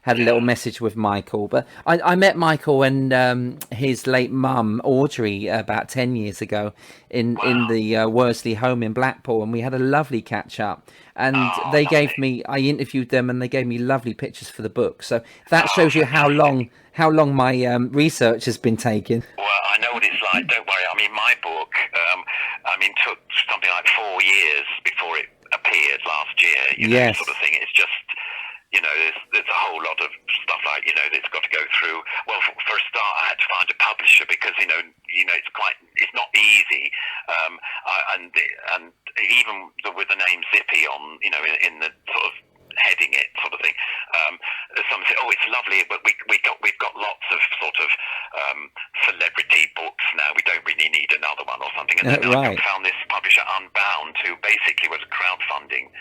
S1: had a little message with Michael. But I met Michael and his late mum Audrey about 10 years ago in the Worsley home in Blackpool, and we had a lovely catch up. And they gave me, I interviewed them, and they gave me lovely pictures for the book. So that shows you how long my research has been taking.
S2: Well, I know what it's like. Don't worry. My book, took something like 4 years before it appeared last year. Sort of thing. It's just, there's a whole lot of stuff like, that's got to go through. Well, for a start, I had to find a publisher because, it's not easy. And even with the name Zippy on, in the sort of heading it sort of thing. Someone said, it's lovely, but we've got lots of sort of celebrity books now. We don't really need another one or something. And then I found this publisher, Unbound, who basically was a crowdfunding,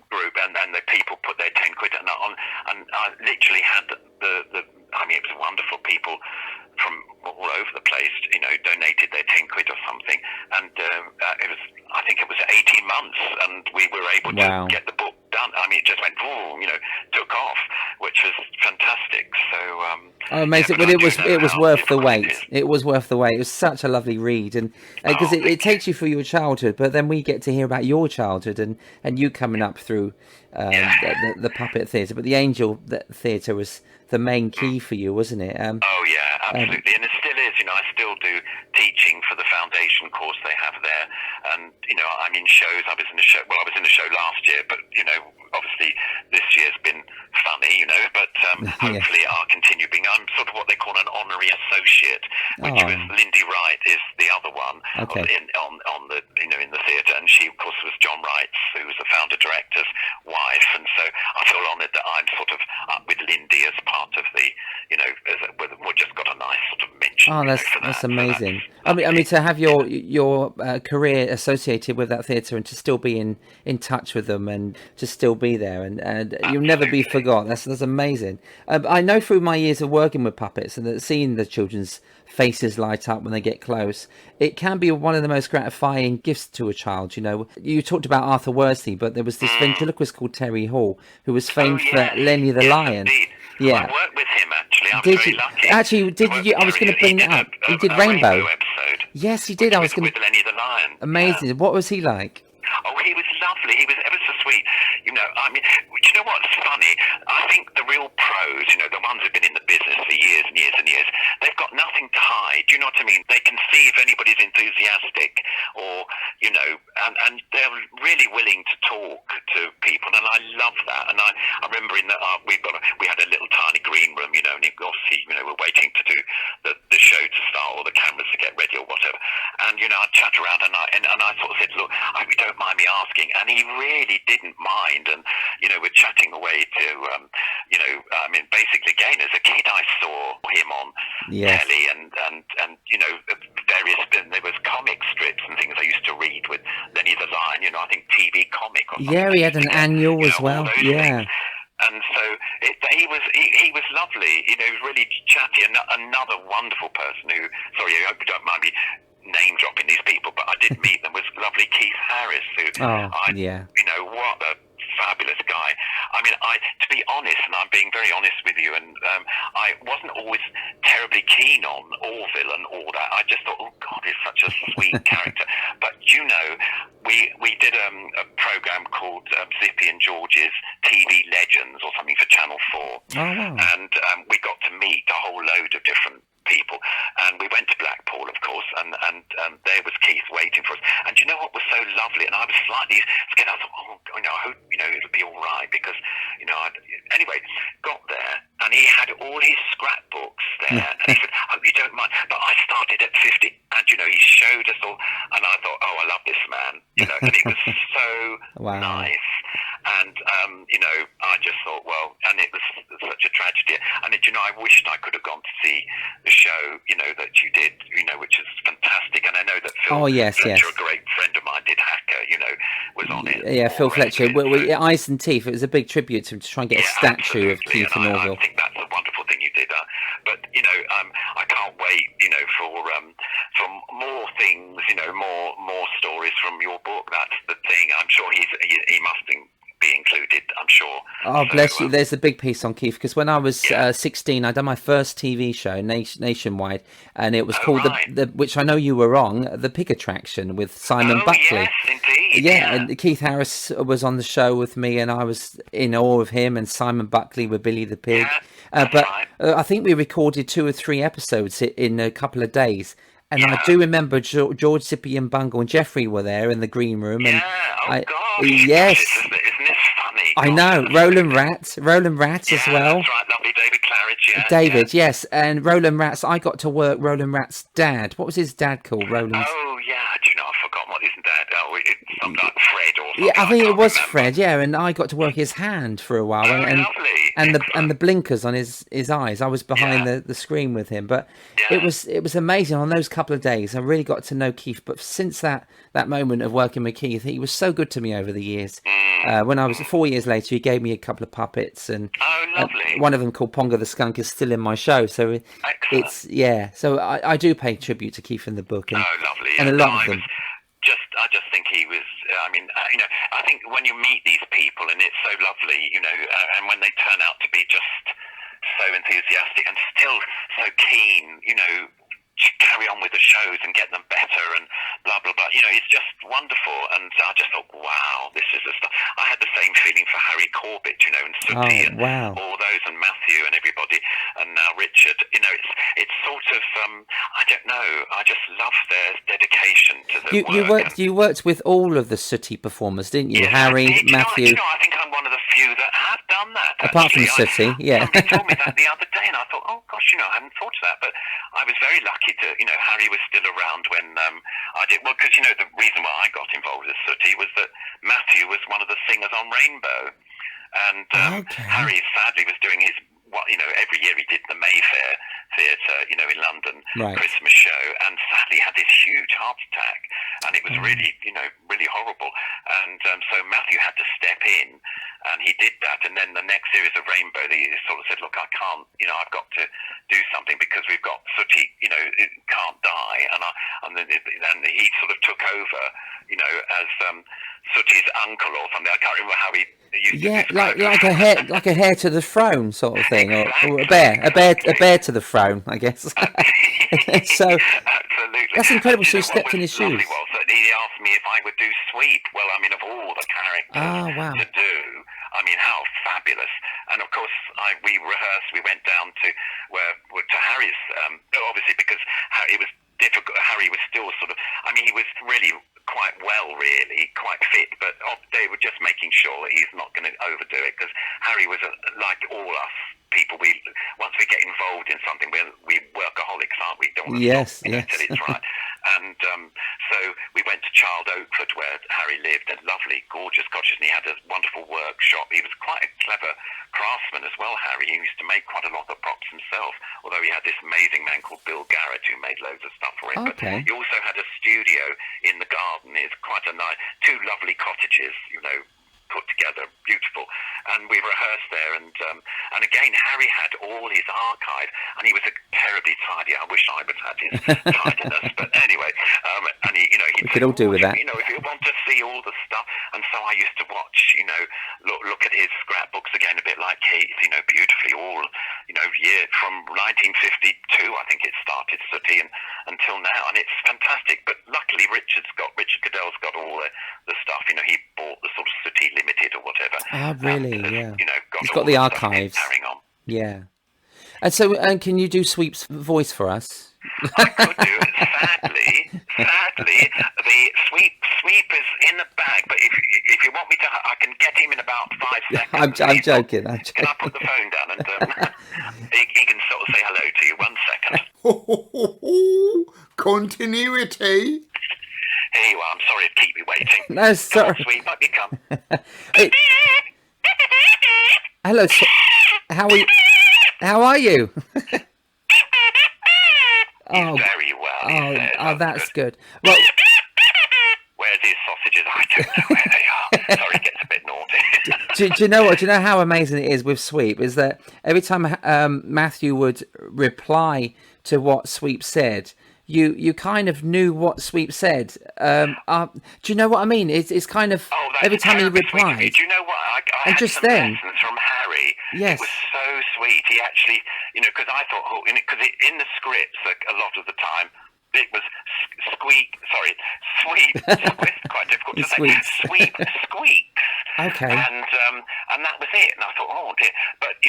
S2: group, and the people put their 10 quid on, and I literally had it was wonderful. People from all over the place, donated their 10 quid or something, and I think it was 18 months, and we were able to get the book done. It just went, took off, which was fantastic. So,
S1: amazing! But it was worth the wait. It was worth the wait. It was such a lovely read, and because it takes you through your childhood, but then we get to hear about your childhood and you coming up through the puppet theatre. But the Angel Theatre was the main key for you, wasn't it?
S2: Absolutely, and it still is. I still do teaching for the foundation course they have there, and I'm in shows. I was in a show last year, but obviously this year's been funny, but hopefully I'll continue being. I'm sort of what they call an honorary associate, which was Lindy Wright is the other one on the in the theatre, and she of course was John Wright's, who was the founder director's wife, and so I feel honoured that I'm sort of up with Lindy as part of the we've just got a nice sort of mention.
S1: Oh, that's amazing. So to have your career associated with that theatre and to still be in touch with them and to still be there and you'll never be forgot. That's amazing. I know through my years of working with puppets and that seeing the children's faces light up when they get close, it can be one of the most gratifying gifts to a child. You talked about Arthur Worsley, but there was this ventriloquist called Terry Hall who was famed for Lenny the Lion.
S2: Indeed.
S1: Yeah,
S2: I worked with him actually. I'm
S1: did
S2: very
S1: you
S2: lucky.
S1: actually? Did you? I was going to bring that up. He did Rainbow.
S2: Episode.
S1: Yes, he did. I was going
S2: with Lenny the Lion.
S1: Amazing.
S2: Yeah.
S1: What was he like?
S2: Oh, he was lovely. He was ever so sweet. Do you know what's funny? I think the real pros, the ones who've been in the business for years and years and years, they've got nothing to hide. Do you know what I mean? They can see if anybody's enthusiastic or, and they're really willing to talk to people. And I love that. And I remember we had a little tiny green room, and obviously, we're waiting to do the show to start or the cameras to get ready or whatever. And, I'd chat around and I sort of said, look, I hope you don't mind me asking. And he really didn't mind. And, we're chatting away to, basically, again, as a kid, I saw him on telly and there was comic strips and things I used to read with Lenny the Lion, I think TV Comic or something.
S1: Yeah, he had an annual as well. Yeah.
S2: Things. And so he was lovely, he was really chatty. Another wonderful person who, sorry, I hope you don't mind me name dropping these people, but I did meet them, was lovely Keith Harris, who what a fabulous guy. I mean, to be honest, and I'm being very honest with you, and I wasn't always terribly keen on Orville and all that. I just thought, oh God, he's such a sweet character. But we did a program called Zippy and George's TV Legends or something for Channel 4, and we got to meet a whole load of different people, and we went to Blackpool, of course, and there was Keith waiting for us. And you know what was so lovely? And I was slightly scared. I thought, I hope it'll be all right, because anyway, got there and he had all his scrapbooks there, and he said, "Hope you don't mind, but I started at 50." And he showed us all, and I thought, oh, I love this man, and he was so nice. And I just thought, well, and it was such a tragedy. And I wished I could have gone to see the show, that you did, which is fantastic. And I know that Phil Fletcher, a great friend of mine, did Hacker, was on it.
S1: Yeah, Phil Fletcher. Eyes and Teeth. It was a big tribute to him to try and get a statue of Keith and Orville.
S2: I think that's a wonderful thing you did. But I can't wait, for more things, more stories from your book. That's the thing. I'm sure he must be included, I'm sure.
S1: Oh, bless you. There's a big piece on Keith, because when I was 16, I'd done my first TV show nationwide, and it was called the which I know you were on, The Pig Attraction, with Simon Buckley.
S2: Yes, indeed.
S1: Yeah, and Keith Harris was on the show with me, and I was in awe of him, and Simon Buckley with Billy the Pig. I think we recorded 2 or 3 episodes in a couple of days. And I do remember George, Zippy and Bungle and Jeffrey were there in the green room. And
S2: God.
S1: Yes.
S2: Isn't this funny?
S1: I know. Roland Rat as well.
S2: That's right, lovely David Claridge, yeah.
S1: David, yes. And Roland Rat's, I got to work Roland Rat's dad. What was his dad called, Roland?
S2: Oh, yeah. I've forgotten what his dad, it's something like Fred or something.
S1: Yeah, I think it was Fred, and I got to work his hand for a while.
S2: Lovely.
S1: And the blinkers on his eyes. I was behind the screen with him. But it was amazing on those couple of days. I really got to know Keith. But since that moment of working with Keith, he was so good to me over the years. When I was 4 years later, he gave me a couple of puppets, and one of them called Ponga the Skunk is still in my show. So it's So I do pay tribute to Keith in the book, and
S2: lovely.
S1: And a lot of them.
S2: I just think he was. I think when you meet these people, and it's so lovely, and when they turn out to be just so enthusiastic and still so keen, to carry on with the shows and get them better and blah blah blah. It's just wonderful. And I just thought, wow, this is the stuff. I had the same feeling for Harry Corbett, and Sooty and all those, and Matthew and everybody, and now Richard. It's sort of I don't know. I just love their dedication to the work.
S1: You worked with all of the Sooty performers, didn't you?
S2: Yes,
S1: Harry, Matthew.
S2: I think I'm one of the few that have done that.
S1: Apart from Sooty,
S2: Somebody told me that the other day, and I thought, oh gosh, I hadn't thought of that. But I was very lucky to, Harry was still around when I did. Well, because the reason why I got involved with Sooty was that Matthew was one of the singers on Rainbow, and Harry sadly was doing his. Every year he did the Mayfair Theatre, in London, Christmas show, and sadly had this huge heart attack, and it was really, really horrible. And so Matthew had to step in, and he did that. And then the next series of Rainbow, he sort of said, "Look, I can't, I've got to do something because we've got Sooty, it can't die." And he sort of took over, as Sooty's uncle or something. I can't remember how he.
S1: Like a hair to the throne sort of thing, or a bear to the throne, I guess. So
S2: absolutely,
S1: that's incredible. So you stepped in his shoes.
S2: He asked me if I would do Sweep. Well, of all the characters to do, how fabulous! And of course, we rehearsed. We went down to Harry's, obviously because it was difficult. Harry was still sort of. He was really quite well, really, quite fit, but they were just making sure that he's not going to overdo it, because Harry was like all us people. Once we get involved in something, we workaholics, aren't we? Don't want to stop till it's right. And Harry lived, a lovely, gorgeous cottage, and he had a wonderful workshop. He was quite a clever craftsman as well, Harry. He used to make quite a lot of props himself, although he had this amazing man called Bill Garrett who made loads of stuff for him.
S1: Okay.
S2: But he also had a studio in the garden. It's quite a nice, two lovely cottages, put together, beautiful, and we rehearsed there. And again, Harry had all his archive, and he was a terribly tidy. I wish I would have had his tidiness, but anyway, and he
S1: we could all do with that.
S2: If you want to see all the stuff, and so I used to watch, look at his scrapbooks again, a bit like Keith, beautifully all, year from 1952, I think it started, Sooty, and until now, and it's fantastic. But luckily, Richard Goodell's got all the stuff. He bought the sort of Sooty Limited or whatever.
S1: Ah, really? Yeah.
S2: He's
S1: got the archives. On. Yeah. And so, can you do Sweep's voice for us?
S2: I could do it. Sadly, the sweep is in the bag. But if you want me to, I can get him in about 5 seconds.
S1: I'm joking.
S2: Can I put the phone down and he can sort of say hello to you? 1 second.
S3: Continuity.
S2: Here you are. I'm sorry to keep you waiting.
S1: No, sorry.
S2: Come on, Sweep, let me come.
S1: Hello. How are you?
S2: Oh, very well.
S1: Oh, that's good. Well,
S2: where's his sausages? I don't know where they are. Sorry, it gets a bit naughty.
S1: do you know what? Do you know how amazing it is with Sweep? Is that every time Matthew would reply to what Sweep said, you kind of knew what Sweep said. Do you know what I mean? It's kind of every time he replied.
S2: Do you know what? I
S1: and
S2: had
S1: just
S2: some
S1: then,
S2: lessons from Harry.
S1: Yes.
S2: It was so sweet. He actually, because I thought, because in the scripts, a lot of the time, it was sweep. It's quite difficult to say. Sweep, squeaks.
S1: Okay.
S2: And that was it. And I thought, oh dear. But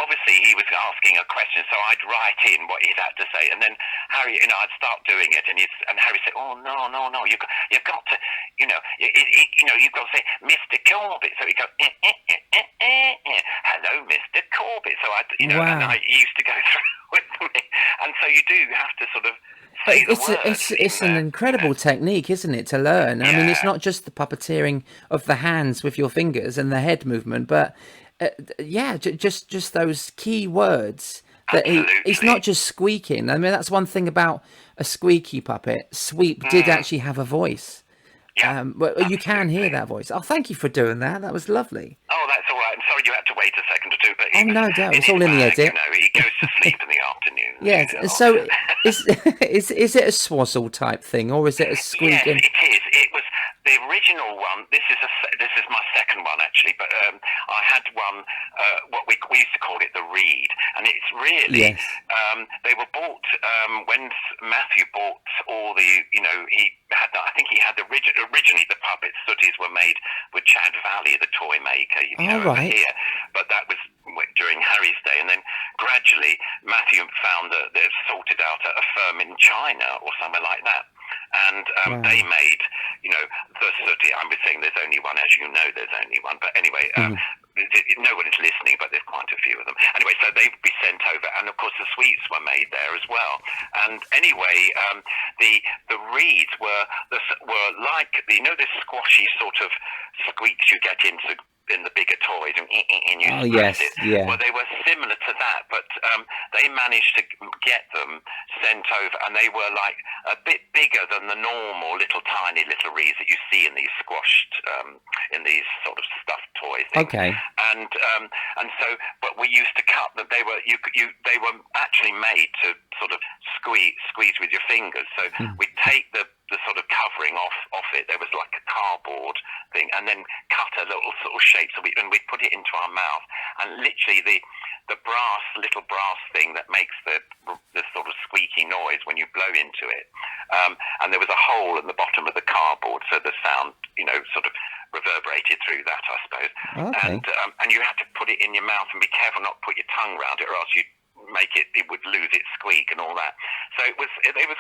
S2: obviously he was asking a question, so I'd write in what he'd had to say, and then Harry, I'd start doing it, and Harry said, oh no, you've got to, you've got to say, Mr. Corbett. So he goes, hello, Mr. Corbett. So
S1: wow.
S2: And I used to go through with me, and so you do have to sort of.
S1: It's an incredible technique, isn't it, to learn?
S2: Yeah.
S1: I mean, it's not just the puppeteering of the hands with your fingers and the head movement, but just those key words. That he's not just squeaking. I mean, that's one thing about a squeaky puppet. Sweep did actually have a voice.
S2: Yeah,
S1: you can hear that voice. Oh, thank you for doing that. That was lovely.
S2: Oh, that's all right. I'm sorry you had to wait a second or two, but
S1: no doubt. It's all in the edit.
S2: He goes to sleep in the afternoon.
S1: Yes. So, is it a swazzle type thing, or is it a squeak?
S2: Yes, it is. It was the original one. This is my second one actually, but I had one. What we used to call it the reed, and it's really they were bought when Matthew bought all the. He had. I think he had originally the puppets. Sooties were made with Chad Valley, the toy maker. Over here, but that was during Harry's day, and then gradually Matthew found that they'd sorted out a firm in China or somewhere like that, and they made the Sooty. I'm saying there's only one, as you know, there's only one, but anyway. No one is listening, but there's quite a few of them. Anyway, so they'd be sent over, and of course the sweets were made there as well. And anyway, the reeds were like this squashy sort of squeaks you get in the bigger toys, and you press it.
S1: Yeah.
S2: Well, they were similar to that, but they managed to get them sent over, and they were like a bit bigger than the normal tiny little reeds that you see in these squashed in these sort of stuffed toys things.
S1: Okay.
S2: And so, but we used to cut them. They were they were actually made to sort of squeeze with your fingers. So we'd take the sort of covering off it. There was like a cardboard thing, and then cut a little sort of shape. So we'd put it into our mouth, and literally the little brass thing that makes the sort of squeaky noise when you blow into it. And there was a hole in the bottom of the cardboard, so the sound sort of reverberated through that, I suppose.
S1: Okay.
S2: And you had to put it in your mouth and be careful not to put your tongue around it, or else you'd make it would lose its squeak and all that. So it was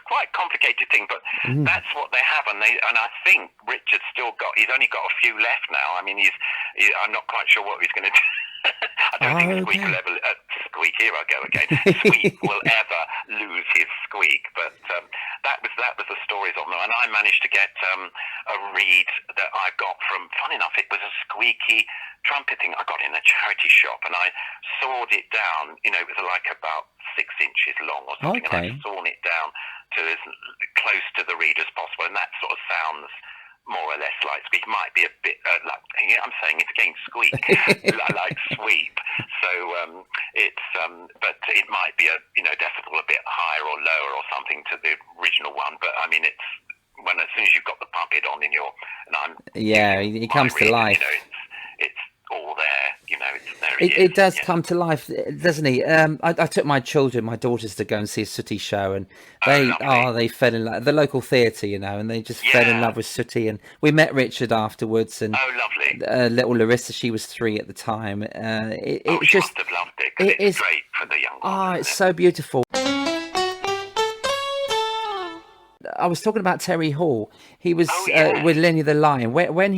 S2: quite a complicated thing, but that's what they have, and I think Richard's he's only got a few left now. I mean, I'm not quite sure what he's going to do. I don't think Squeak will ever, here I go again, Squeak will ever lose his squeak, but that was the stories on them, and I managed to get a reed that I got from. Fun enough, it was a squeaky trumpet thing I got in a charity shop, and I sawed it down. It was like about 6 inches long or something,
S1: Okay.
S2: and I sawn it down to as close to the reed as possible, and that sort of sounds more or less like squeak. Might be a bit like, I'm saying it's again squeak, like sweep. So but it might be a decibel a bit higher or lower or something to the original one. But I mean, it's as soon as you've got the puppet on in your
S1: it comes to life.
S2: It's all there.
S1: It does come to life, doesn't it? I took my daughters to go and see a Sooty show, and they fell in love. The local theatre, and they just fell in love with Sooty. And we met Richard afterwards, and
S2: lovely.
S1: Little Larissa, she was 3 at the time.
S2: She must have loved it, 'cause it's great for the young ones.
S1: It's so beautiful. I was talking about Terry Hall. He was with Lenny the Lion. When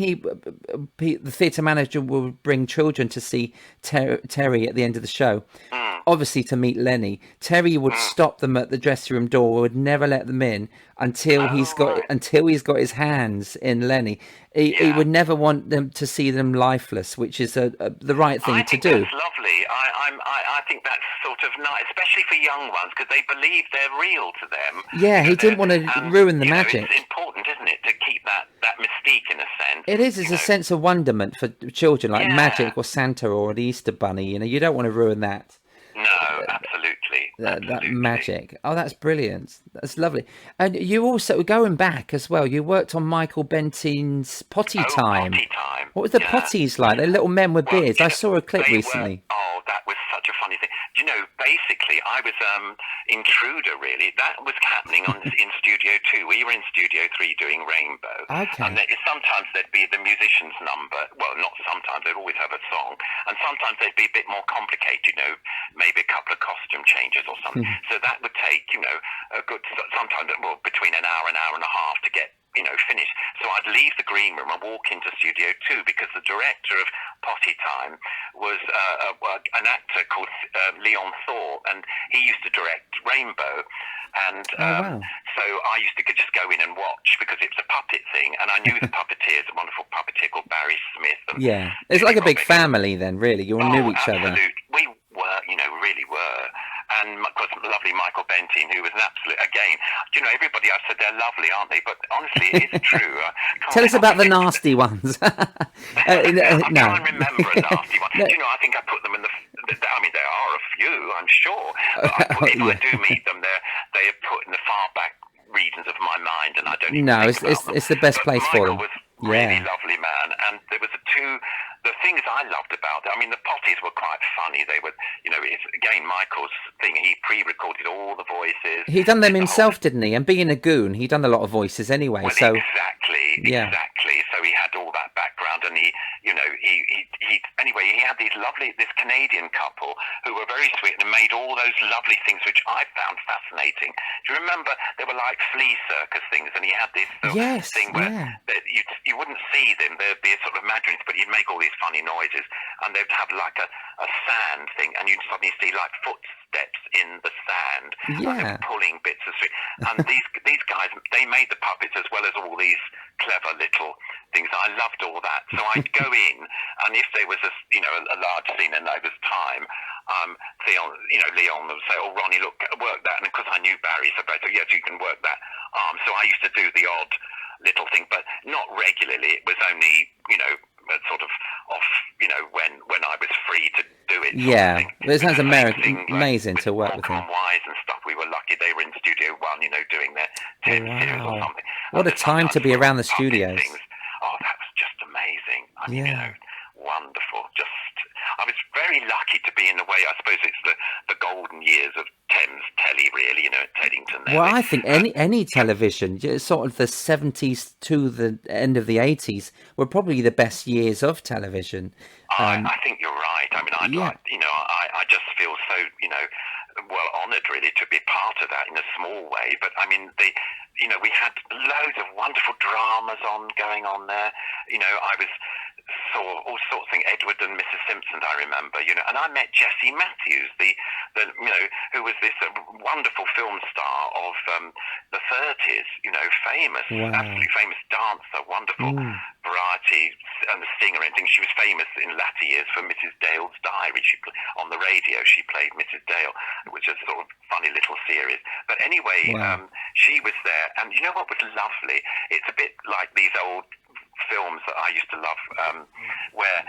S1: the theatre manager would bring children to see Terry at the end of the show, obviously to meet Lenny, Terry would stop them at the dressing room door, would never let them in until he's got his hands in Lenny. He would never want them to see them lifeless, which is the right thing to do.
S2: That's lovely. I think that's sort of nice, especially for young ones, because they believe they're real to them.
S1: Yeah, he didn't want to ruin the magic.
S2: It's important, isn't it, to keep that mystique in a sense.
S1: It is. It's a sense of wonderment for children, like magic or Santa or the Easter Bunny. You don't want to ruin that.
S2: No, absolutely.
S1: That magic. Oh, that's brilliant. That's lovely. And you also, going back as well, you worked on Michael Bentin's Potty Time.
S2: Potty Time.
S1: What was the potties like? They're little men with beards. I saw a clip recently.
S2: That was such a funny thing. Basically, I was intruder, really. That was happening in Studio 2. We were in Studio 3 doing Rainbow.
S1: Okay.
S2: And sometimes there'd be the musician's number. Well, not sometimes. They'd always have a song. And sometimes they'd be a bit more complicated, maybe a couple of costume changes or something. So that would take, a good, sometimes between an hour and a half to get finished. So I'd leave the green room and walk into Studio 2, because the director of Potty Time was an actor called Leon Thorpe, and he used to direct Rainbow. And so I used to just go in and watch, because it's a puppet thing, and I knew the puppeteers, a wonderful puppeteer called Barry Smith. And
S1: it's like a big family then, really. You all knew each other.
S2: We were, really were. And of course, lovely Michael Bentin, who was an absolute, again, everybody I've said they're lovely, aren't they? But honestly, it is true.
S1: Tell us about the nasty ones.
S2: I can't remember a nasty one. I think I put them in there are a few, I'm sure. But if I do meet them, they are put in the far back regions of my mind, and I don't even think about them.
S1: It's the best place for them.
S2: Michael was really lovely man, and there was the things I loved about it. I mean, the potties were quite funny. They were, it's again Michael's thing. He pre-recorded all the voices.
S1: He done them himself, didn't he? And being a goon, he done a lot of voices anyway.
S2: Well,
S1: so
S2: exactly. So he had all that background, and he had this Canadian couple who were very sweet and made all those lovely things which I found fascinating. Do you remember they were like flea circus things, and he had this thing where you wouldn't see them. There'd be a sort of imaginary, but he'd make all these funny noises, and they'd have like a sand thing, and you'd suddenly see like footsteps in the sand, and pulling bits of street. And these guys, they made the puppets as well as all these clever little things. I loved all that. So I'd go in, and if there was a large scene and there was time, Leon would say, "Oh, Ronnie, look, work that." And because I knew Barry, so Barry said, "Yes, you can work that arm." So I used to do the odd little thing, but not regularly. It was only, sort of off, when I was free to do it.
S1: It sounds amazing to work with him.
S2: Wise and stuff. We were lucky they were in Studio 1, doing their 10 series or something.
S1: What a time to be around the studios.
S2: Oh, that was just amazing. I mean, wonderful. I was very lucky to be in a way. I suppose it's the golden years of Thames telly, really, at Teddington.
S1: Well, I think any television, sort of the 70s to the end of the 80s, were probably the best years of television.
S2: I think you're right. I mean, I just feel so, well honoured, really, to be part of that in a small way. But I mean, we had loads of wonderful dramas going on there. I was saw all sorts of things. Edward and Mrs. Simpson, I remember, and I met Jessie Matthews, the who was this wonderful film star of the 30s, famous, absolutely famous dancer, wonderful variety and the singer and things. She was famous in latter years for Mrs. Dale's Diary. On the radio, she played Mrs. Dale, which is a sort of funny little series. But anyway, she was there, and you know what was lovely? It's a bit like these old films that I used to love, where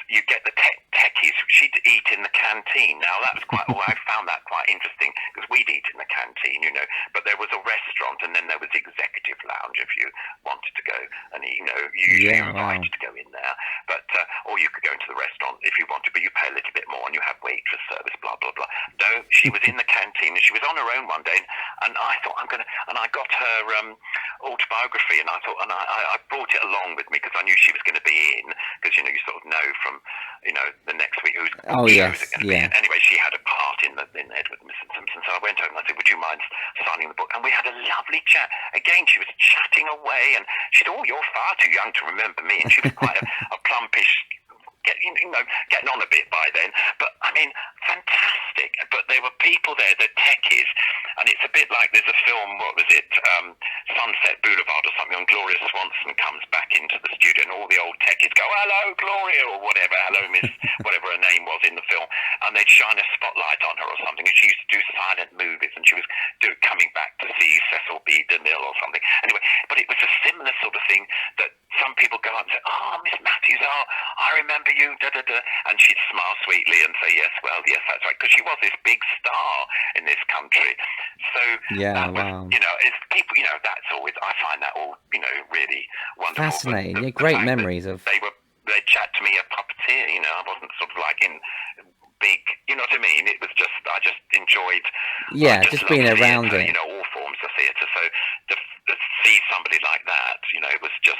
S2: you get the techies. She'd eat in the canteen. Now that was I found that quite interesting, because we'd eat in the canteen, but there was a restaurant, and then there was the executive lounge if you wanted to go, and you usually you're invited to go in there, but or you could go into the restaurant if you wanted, but you pay a little bit more and you have waitress service, blah blah blah. No, she was in the canteen, and she was on her own one day, and I thought and I got her autobiography, and I thought, and I brought it along with me because I knew she was going to be in, because you sort of know from the next week who's going to be in. Anyway, she had a part in Edward and Mrs. Simpson, so I went over and I said, would you mind signing the book? And we had a lovely chat. Again, she was chatting away, and she said, oh, you're far too young to remember me, and she was quite a plumpish, getting on a bit by then, but I mean, fantastic. But there were people there, the techies, and it's a bit like there's a film, what was it, Sunset Boulevard or something, and Gloria Swanson comes back into the studio, and all the old techies go, hello, Gloria, or whatever, hello, Miss, whatever her name was in the film, and they'd shine a spotlight on her or something, and she used to do silent movies, and she was coming back to see Cecil B. DeMille or something. Anyway, but it was a similar sort of thing that some people go up and say, oh, Miss Matthews, oh, I remember you, da-da-da, and she'd smile sweetly and say, yes, that's right, because she was this big star in this country. So that was, it's people, that's always, I find that all, really wonderful.
S1: Fascinating. Great memories of...
S2: They chat to me a puppeteer, I wasn't sort of like in big, you know what I mean? It was just, I just enjoyed...
S1: just being around
S2: theatre,
S1: it.
S2: All forms of theatre. So to see somebody like that, it was just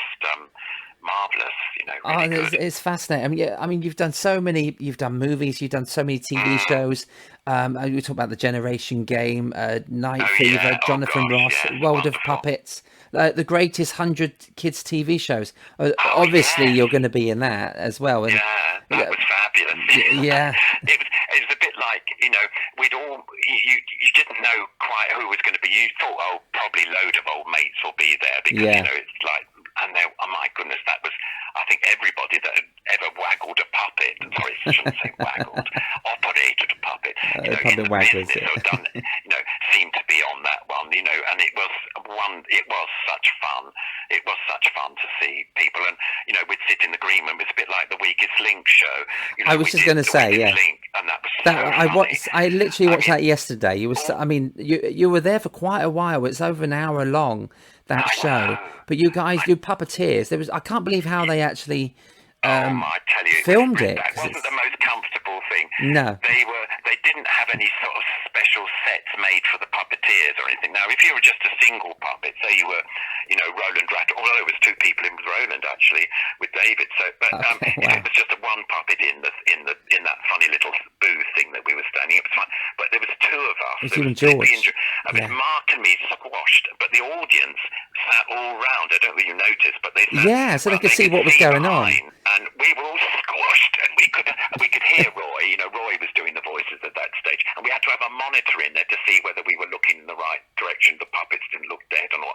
S2: marvellous, really good.
S1: It's fascinating. I mean, you've done so many, you've done movies, you've done so many TV shows. We talk about The Generation Game, Night Fever, Jonathan Ross, World of Puppets, the greatest 100 kids TV shows. Obviously, you're going to be in that as well. And,
S2: that was fabulous.
S1: Yeah.
S2: It was a bit like, we'd all, you didn't know quite who was going to be. You thought, oh, probably a load of old mates will be there, because, it's like, and there, oh my goodness, that was, I think everybody that had ever waggled a puppet, sorry, I shouldn't say waggled, operated a puppet, in the business, or done, seemed to be on that one, and it was such fun. It was such fun to see people, and, we'd sit in the green room. It's a bit like the Weakest Link show.
S1: I was just going to say,
S2: Link, and that was so funny.
S1: I literally watched that yesterday. You were there for quite a while. It's over an hour long, that show. But you guys do puppeteers. I can't believe how they actually
S2: I tell you,
S1: filmed it.
S2: That wasn't the most comfortable thing.
S1: No.
S2: They didn't have any sort of special sets made for the puppeteers or anything. Now, if you were just a single puppet, say you were, Roland Rat, although there was two people in with Roland actually, with David. So, but if it was just a one puppet in that funny little booth thing that we were standing, it was fine. But there was two of us.
S1: It's even George.
S2: Mark and me squashed, but the audience sat all round. I don't know if you noticed, but they sat,
S1: so they could see what was going on.
S2: And we were all squashed, and we could hear Roy. Roy was doing the voices at that stage, and we had to have a monitor in there to see whether we were looking in the right direction. The puppets didn't look dead, and all.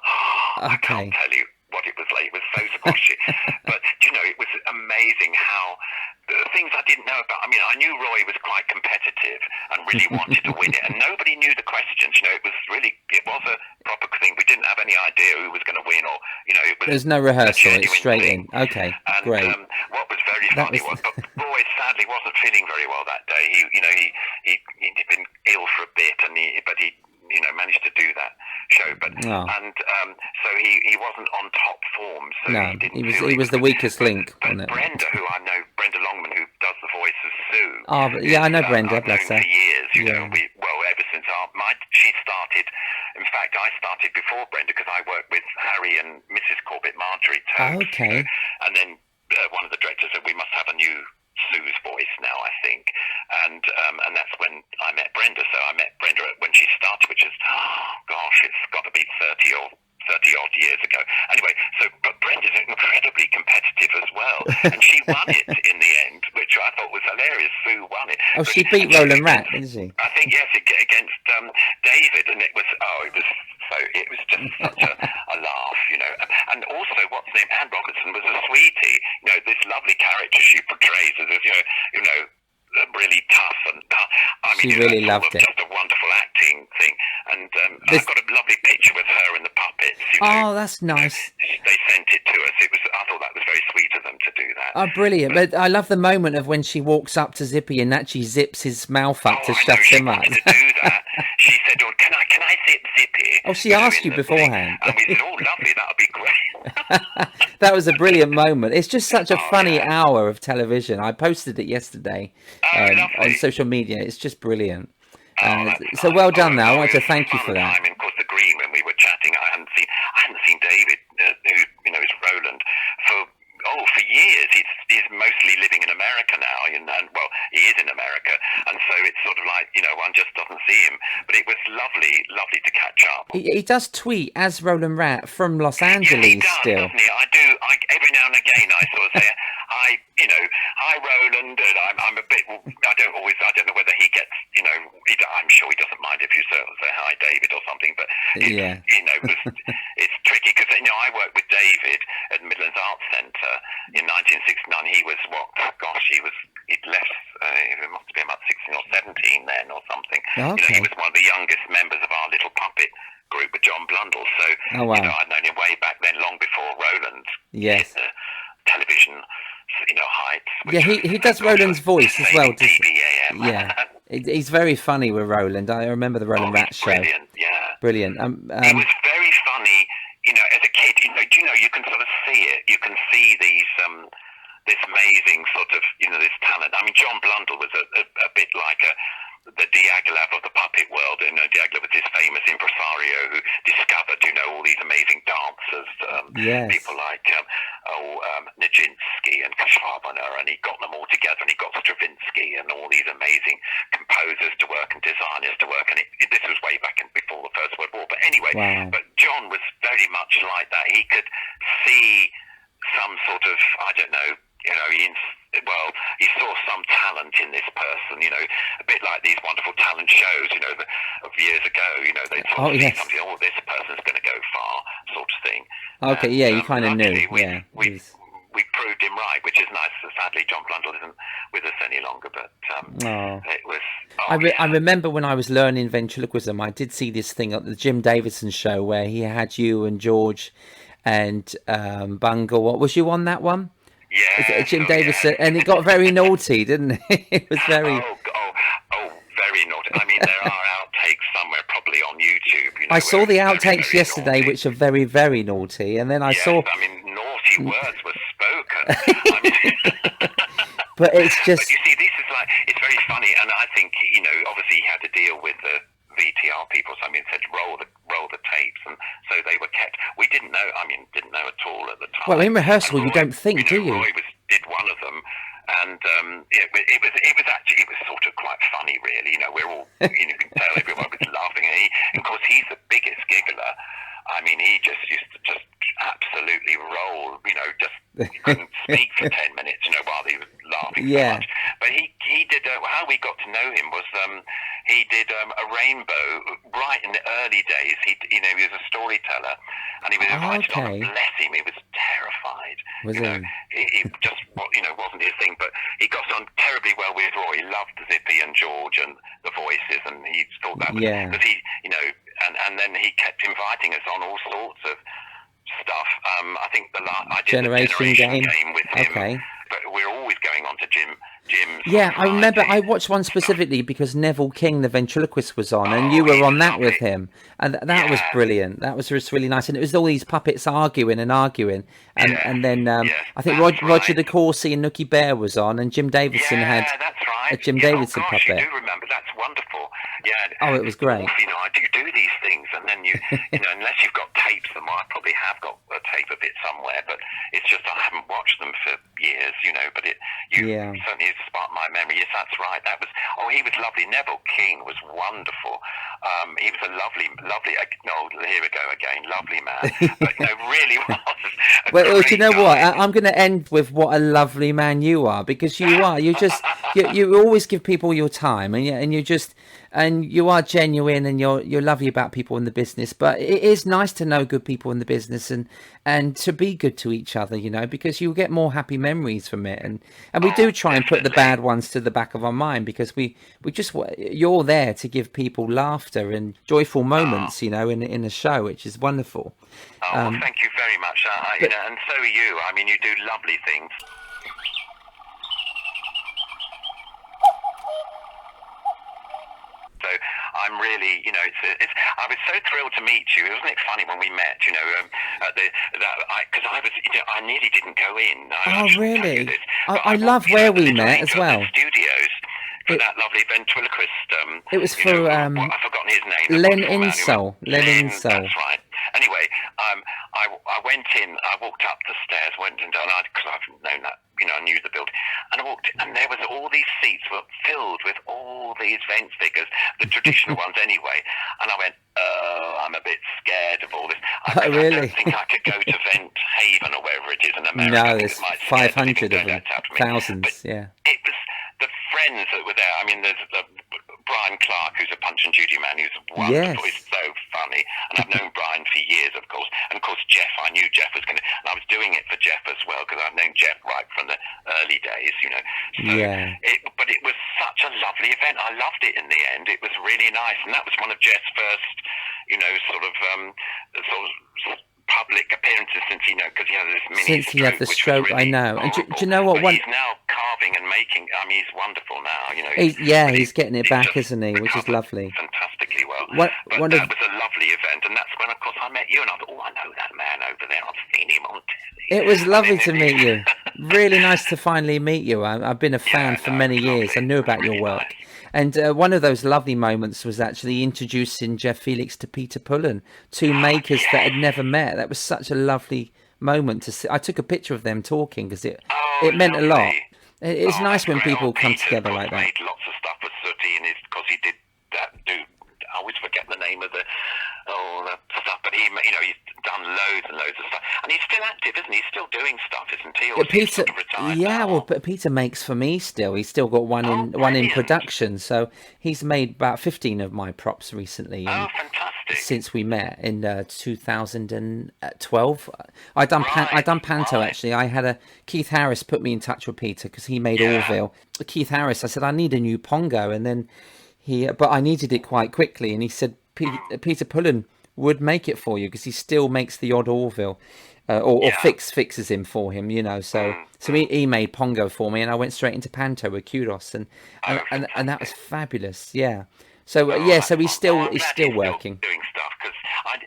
S2: I can't tell you what it was like. It was so squashy, but it was amazing how the things I didn't know about. I mean, I knew Roy was quite competitive and really wanted to win it, and nobody knew the questions. It was a proper thing. We didn't have any idea who was going to win, or it was.
S1: There's no rehearsal. It's straight in. Okay,
S2: and,
S1: great.
S2: What was very funny was, but Roy sadly wasn't feeling very well that day. He'd been ill for a bit, but he managed to do that show, but so he wasn't on top form. So
S1: he was the weakest link.
S2: But Brenda, who I know, Brenda Longman, who does the voice of Sue.
S1: I know Brenda. Bless her.
S2: For years, ever since she started. In fact, I started before Brenda because I worked with Harry and Mrs. Corbett, Marjorie Toad.
S1: Okay.
S2: And then one of the directors said we must have a new Sue's voice now, I think, and that's when I met Brenda. So I met Brenda when she started, which is, it's got to be 30 or 30 odd years ago. Anyway, but Brenda's incredibly competitive as well, and she won it in the end, which I thought was hilarious. Sue won it.
S1: Oh, she beat Roland Rat, didn't she?
S2: I think yes, against David, and it was just such a laugh, And also, what's her name? Anne Robertson was a sweetie. This lovely character she portrays as really tough and
S1: she really loved it.
S2: Just a wonderful acting thing, and I've got a lovely picture with her and the puppets.
S1: Oh, that's nice.
S2: They sent it to us. I thought that was very sweet of them to do that.
S1: Oh, brilliant! But I love the moment of when she walks up to Zippy and actually zips his mouth up to shut him up.
S2: To do that, she said, "Oh, can I zip Zippy?"
S1: Oh, she asked you beforehand.
S2: And we said, "Oh, lovely, that would be great."
S1: That was a brilliant moment. It's just such a funny hour of television. I posted it yesterday on social media. It's just brilliant. So well done. Now I want to thank you for that.
S2: I mean, of course, the Green, when we were chatting, I hadn't seen David, who is Roland, for years. He's mostly living in America now, and he is in America, and so it's sort of like one just doesn't see him. But it was lovely to catch up.
S1: He does tweet as Roland Rat from Los Angeles
S2: he does,
S1: still.
S2: Doesn't he? I do. Every now and again, I sort of say, hi Roland, and I'm a bit. I don't know whether he gets. I'm sure he doesn't mind if you say hi David or something, but it's tricky because I worked with David at Midlands Arts Centre in 1969. He was he'd left. It must have been about 16 or 17 then or something.
S1: Okay.
S2: He was one of the youngest members of our little puppet group with John Blundell. So I'd known him way back then, long before Roland.
S1: Yes.
S2: Television, heights.
S1: Yeah, he does Roland's voice as well.
S2: Yeah.
S1: He's very funny with Roland. I remember the Roland Rat show.
S2: Brilliant, yeah.
S1: Brilliant.
S2: It was very funny, as a kid. You can sort of see it. You can see this amazing sort of, this talent. I mean, John Blundell was a bit like the Diaghilev of the puppet world. Diaghilev was this famous impresario who discovered, all these amazing dancers. People like Nijinsky and Kashvarbaner, and he got them all together, and he got Stravinsky and all these amazing composers to work and designers to work. And this was way back before the First World War. But anyway, but John was very much like that. He could see some sort of, I don't know, he saw some talent in this person, a bit like these wonderful talent shows, of years ago, they sort of see something, this person's going to go far, sort of thing.
S1: Okay,
S2: and,
S1: you kind of knew,
S2: We proved him right, which is nice. Sadly, John Blundell isn't with us any longer, but it was...
S1: I remember when I was learning ventriloquism, I did see this thing at the Jim Davidson show where he had you and George and Bungle. What was you on that one?
S2: Yeah,
S1: Jim Davidson, and it got very naughty, didn't it? It was very...
S2: very naughty. I mean, there are outtakes somewhere, probably on YouTube.
S1: I saw the outtakes yesterday, naughty. Which are very, very naughty, and then I saw...
S2: I mean, naughty words were spoken.
S1: But it's just...
S2: But you see, this is like, it's very funny, and I think, obviously he had to deal with the VTR people, so said roll the tapes, and so they were kept. We didn't know at all at the time.
S1: Well, in rehearsal, you don't think, do you?
S2: Roy did one of them, and it was sort of quite funny, really. We're all, you can tell everyone was laughing, and of course he's the biggest giggler. I mean, he just used to just absolutely roll, he couldn't speak for 10 minutes, while he was laughing so much. But he did, how we got to know him was, he did a rainbow right in the early days. He was a storyteller, and he was invited on. Bless him, he was terrified. He just, wasn't his thing, but he got on terribly well with Roy. He loved Zippy and George and the voices, and he thought that was, because he, and then he kept inviting us on all sorts of stuff. I think I did the Generation game with him. Okay. But we're always going on to Jim's.
S1: Yeah, I remember I watched one specifically because Neville King, the ventriloquist, was on, and you were on that with him, and that was brilliant. That was just really nice, and it was all these puppets arguing, and then I think Roger De Courcy and Nookie Bear was on, and Jim Davidson had a Jim Davidson puppet.
S2: You do remember? That's wonderful. Yeah.
S1: Oh, it was great.
S2: I do these things, and then you, unless you've got tapes, then I probably have got a tape of it somewhere, but it's just I haven't watched them for years, but you certainly sparked my memory. Yes, that's right. He was lovely. Neville King was wonderful. He was a lovely, here we go again, lovely man. But really was.
S1: Well, do you know what? I'm going to end with what a lovely man you are, because you are. You always give people your time, and you are genuine, and you're lovely about people in the business. But it is nice to know good people in the business and to be good to each other, because you get more happy memories from it. And we do try and put the bad ones to the back of our mind, because you're there to give people laughter and joyful moments, in a show, which is wonderful.
S2: Well, thank you very much. And so are you. I mean, you do lovely things. So I'm really, I was so thrilled to meet you. Wasn't it funny when we met? Because I nearly didn't go in.
S1: Really? I love where we met as well.
S2: Studios for that lovely ventriloquist.
S1: It was for
S2: I've forgotten his name.
S1: Len Insole.
S2: That's right. Anyway, I went in. I walked up the stairs, went and down because I've known that. I knew the building, and I walked, and there was all these seats were filled with all these vent figures, the traditional ones anyway. And I went, I'm a bit scared of all this.
S1: Really?
S2: I don't think I could go to Vent Haven or wherever it is in America.
S1: No, there's 500 of them, thousands.
S2: But it was the friends that were there. I mean, there's Brian Clark, who's a Punch and Judy man, who's wonderful.
S1: Yes.
S2: He's so funny, and I've known Brian for years, of course. And of course, Jeff. I knew Jeff was going to, and I was doing it for Jeff as well, because I've known Jeff right from the early days, So but it was such a lovely event. I loved it in the end. It was really nice, and that was one of Jeff's first, sort of public appearances since because he had this mini
S1: since he had the stroke. Really, I know. And do you know what?
S2: But he's now carving and making. I mean, he's wonderful now.
S1: He's getting it back, isn't he? Which is lovely.
S2: Fantastically well.
S1: That
S2: was a lovely event, and that's when, of course, I met you, and I thought, I know that man over there. I've seen him on TV.
S1: It was lovely to meet you. Really nice to finally meet you. I've been a fan for many years. I knew about your work.
S2: Nice.
S1: And one of those lovely moments was actually introducing Jeff Felix to Peter Pullen, two makers that had never met. That was such a lovely moment to see. I took a picture of them talking because it meant a lot. It's nice when people come together like that.
S2: He made lots of stuff with Sooty, and because he did that. I always forget the name of the stuff, but he's done loads and loads of stuff, and he's still active, isn't he? He's still doing stuff, isn't he? Or
S1: Peter,
S2: sort of retired now?
S1: But Peter makes for me still. He's still got one in production, so he's made about 15 of my props recently.
S2: Fantastic!
S1: Since we met in 2012, I done Panto actually. I had Keith Harris put me in touch with Peter because he made Orville. Keith Harris, I said I need a new Pongo, and then but I needed it quite quickly, and he said Peter Pullen would make it for you because he still makes the odd Orville, or fixes him for him, So he made Pongo for me, and I went straight into Panto with Kudos, and that was fabulous. Yeah. So so he's still working.
S2: Doing stuff because I've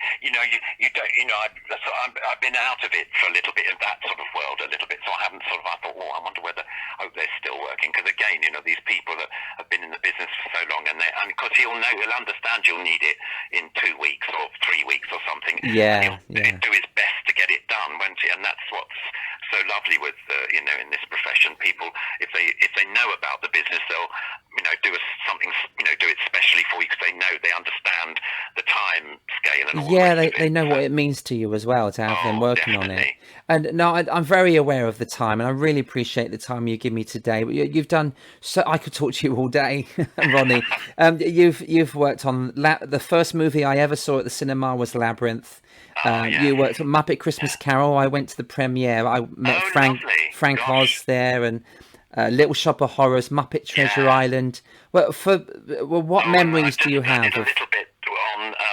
S2: been out of it for a little bit in that sort of world a little bit, so I haven't I thought, I wonder whether I hope they're still working, because again, these people that have been in the business for so long, and because he'll understand you'll need it in 2 weeks or 3 weeks or something.
S1: Yeah,
S2: he'll do his best to get it done, won't he? And that's what's so lovely with in this profession. People, if they know about the business, they'll do something, do it specially for you because they understand the time scale and all.
S1: They know what it means to you as well to have them working on it. And no, I'm very aware of the time, and I really appreciate the time you give me today. You've done so. I could talk to you all day, Ronnie. You've worked on the first movie I ever saw at the cinema was Labyrinth. You worked on Muppet Christmas Carol. I went to the premiere. I met Frank Oz there, and Little Shop of Horrors, Muppet Treasure Island. Well, what memories do you have?
S2: I did a little bit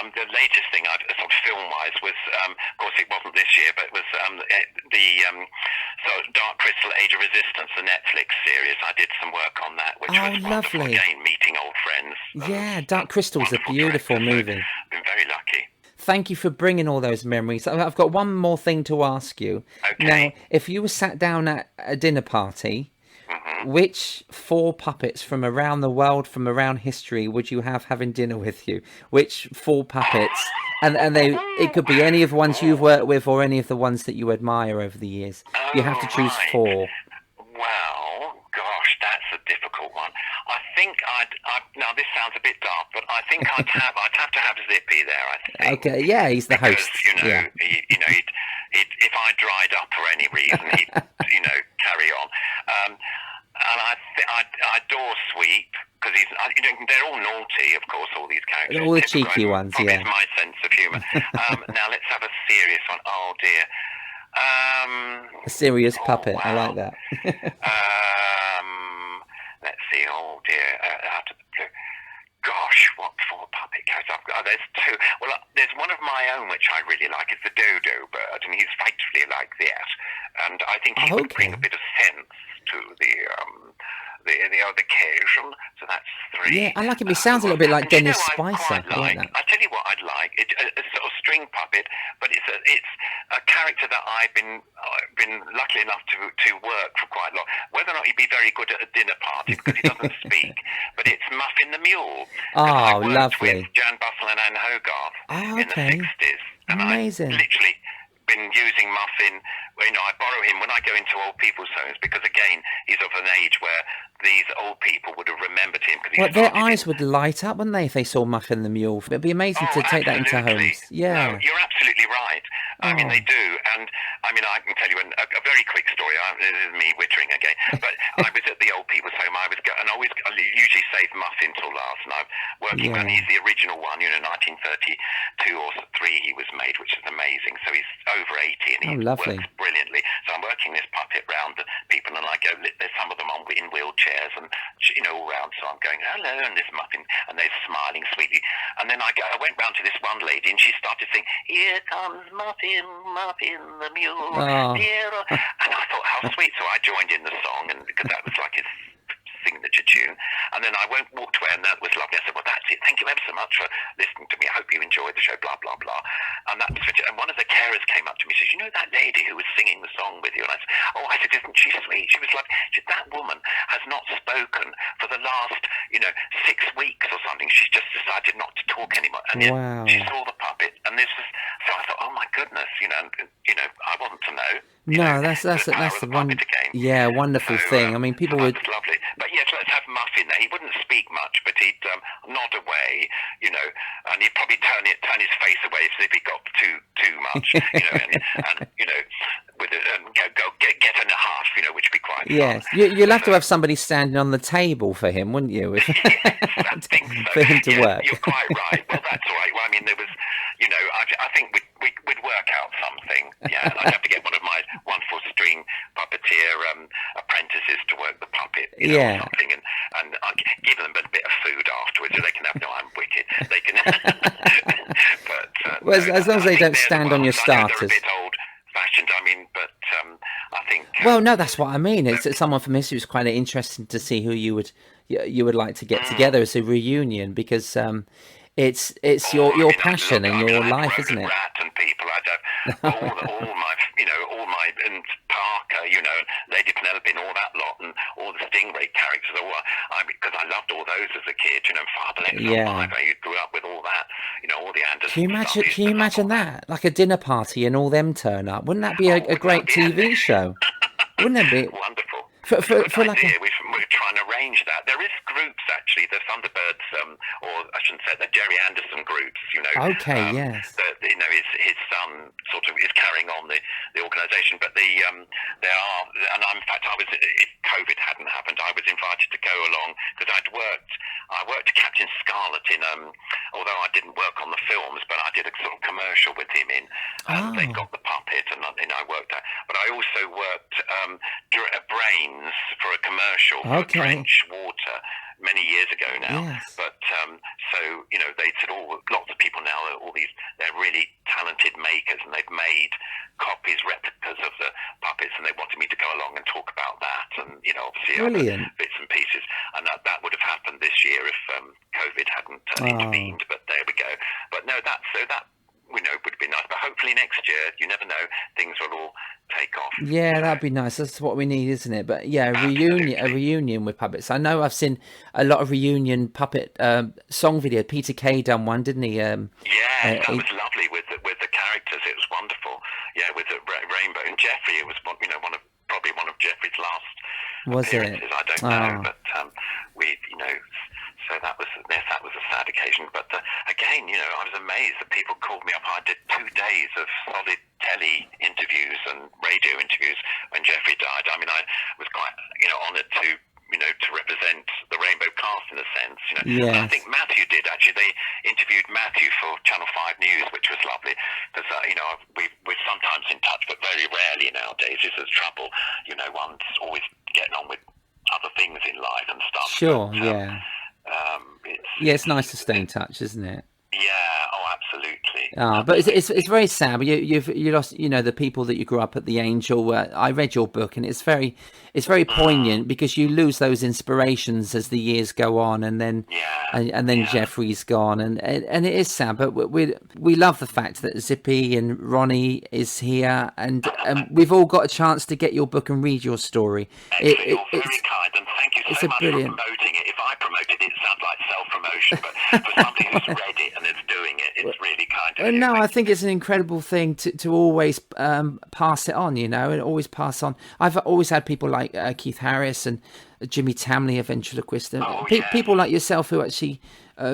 S2: on the latest thing I sort of film-wise was, of course, it wasn't this year, but it was Dark Crystal: Age of Resistance, the Netflix series. I did some work on that, which was wonderful.
S1: Lovely.
S2: Again, meeting old friends.
S1: Dark Crystal's a beautiful movie.
S2: Been very lucky.
S1: Thank you for bringing all those memories. I've got one more thing to ask you.
S2: Okay.
S1: Now, if you were sat down at a dinner party which 4 puppets from around the world, from around history, would you have having dinner with you? Which 4 puppets? And it could be any of the ones you've worked with or any of the ones that you admire over the years. You have to choose 4.
S2: Well, gosh, that's a difficult one. I think now this sounds a bit dark, but I think I'd have to have Zippy there, I think.
S1: Okay, yeah, he's the
S2: because,
S1: host.
S2: Yeah. He'd, if I dried up for any reason, he'd, carry on. And I adore Sweep, because they're all naughty, of course, all these characters.
S1: All the cheeky ones,
S2: probably
S1: yeah.
S2: It's my sense of humour. Now let's have a serious one. Oh dear.
S1: A serious puppet,
S2: wow.
S1: I like that.
S2: Let's see. Oh dear. Gosh, what 4 puppet characters? There's 2. Well, there's one of my own which I really like. It's the Dodo bird, and he's faithfully like that. And I think he would bring a bit of sense to the occasion. So that's 3.
S1: Yeah, I like him. He sounds a little bit like Dennis Spicer.
S2: I like that. I tell you what I'd like. It's a sort of string puppet, but it's a character that I've been lucky enough to work for quite long. Whether or not he'd be very good at a dinner party because he doesn't speak, but it's Muffin the Mule.
S1: Oh,
S2: I worked
S1: lovely.
S2: with Jan Bustle and Anne Hogarth in the 60s. And
S1: Amazing.
S2: I literally been using Muffin. I borrow him when I go into old people's homes because, again, he's of an age where these old people would have remembered him.
S1: Well, their eyes would light up, wouldn't they, if they saw Muffin the Mule? It'd be amazing to take that into homes. Yeah.
S2: No, you're absolutely right. I mean, they do. And, I can tell you a very quick story. This is me wittering again. But I was at the old people's home. I usually save Muffin till last. And I'm working on, he's the original one, 1932 or 3 he was made, which is amazing. So he's over 80 and he works brilliantly. So I'm working this puppet round the people, and I go, there's some of them in wheelchairs and, all round. So I'm going, hello, and this Muffin, and they're smiling sweetly. And then I went round to this one lady, and she started singing, here comes Muffin, Muffin the Mule.
S1: Oh.
S2: And I thought, how sweet. So I joined in the song, and because that was like his signature tune. And then I walked away, and that was lovely. I said, well, that's it. Thank you ever so much for listening to me. I hope you enjoyed the show, blah, blah, blah. And that was it. And one of the carers came up to me and said, that lady who was singing the song with you? And I said, isn't she sweet? She was like, that woman has not spoken for the last, 6 weeks or something. She's just decided not to talk anymore. And yet she saw the puppet, and so I thought, oh my goodness, I wasn't to know.
S1: No, that's the one. Yeah, wonderful thing. I mean, people would.
S2: Lovely. But yes, let's have Muffin there. He wouldn't speak much, but he'd nod away, and he'd probably turn his face away if he got too much, and with it, go get in a half, which would be quite fun.
S1: Yes, you'll have to have somebody standing on the table for him, wouldn't you?
S2: Yes, I think so.
S1: For him to work.
S2: You're quite right. Well, that's all right. Well, I mean, there was, I think we'd work out something. Yeah, I'd have to get one of my wonderful string puppeteer apprentices to work the puppet, or something, and I'd give them a bit of food afterwards so they can have, I'm wicked. They can, but...
S1: well, as long as they don't stand on your starters.
S2: They're a bit old-fashioned, but I think...
S1: well, no, that's what I mean. It's someone from history. It's quite interesting to see who you would like to get together as a reunion, because it's your passion and your life, isn't it?
S2: Rat and people. I'd have all my and Parker, Lady Penelope and all that lot, and all the Stingray characters. Because I loved all those as a kid. Father Lex, I grew up with all that. All the Anderson.
S1: Can you imagine that? Like a dinner party and all them turn up. Wouldn't that be a great TV show? Wouldn't it be
S2: wonderful?
S1: For like
S2: we're trying to arrange that. There is groups actually, the Thunderbirds, or I shouldn't say the Jerry Anderson groups.
S1: Okay, yes.
S2: His son sort of is carrying on the organisation, but there are, and in fact, if COVID hadn't happened, I was invited to go along because I worked to Captain Scarlet in, although I didn't work on the films, but I did a sort of commercial with him in. They got the puppet, and I worked that. But I also worked Brains for a commercial for French water many years ago now.
S1: Yes.
S2: But they said, lots of people now, they're really talented makers, and they've made replicas of the puppets, and they wanted me to go along and talk about that, and obviously
S1: brilliant.
S2: Other bits and pieces, and that would have happened this year if COVID hadn't intervened. But there we go. But no, that would be nice. But hopefully next year, you never know, things will all take off.
S1: Yeah, that'd be nice. That's what we need, isn't it? But yeah, a reunion with puppets. I know I've seen a lot of reunion puppet song video. Peter Kay done one, didn't he?
S2: That was lovely with the characters. It was wonderful. Yeah, with the rainbow and Jeffrey. It was probably one of Jeffrey's last appearances. I don't know, but so that was a sad occasion. But again, I was amazed that people called me up. I did 2 days of solid telly interviews and radio interviews when Jeffrey died. I mean, I was quite honoured to represent the Rainbow cast in a sense.
S1: Yes.
S2: I think Matthew did actually. They interviewed Matthew for Channel 5 News, which was lovely because we're sometimes in touch, but very rarely nowadays. This is trouble. One's always getting on with other things in life and stuff.
S1: Sure.
S2: But,
S1: yeah. It's nice to stay in touch, isn't it?
S2: Yeah. Oh, absolutely.
S1: But it's very sad. You lost the people that you grew up at the Angel. I read your book, and it's very poignant because you lose those inspirations as the years go on, and then Jeffrey's gone, and it is sad. But we love the fact that Zippy and Ronnie is here, and we've all got a chance to get your book and read your story.
S2: You're very kind, and thank you so much for promoting it. If I promoted it, it sounds like self-promotion, but for somebody who's read it and is doing it, it's really kind of you.
S1: No, I think it's an incredible thing to always pass it on, and always pass on. I've always had people like Keith Harris and Jimmy Tamley, a ventriloquist, and people like yourself who actually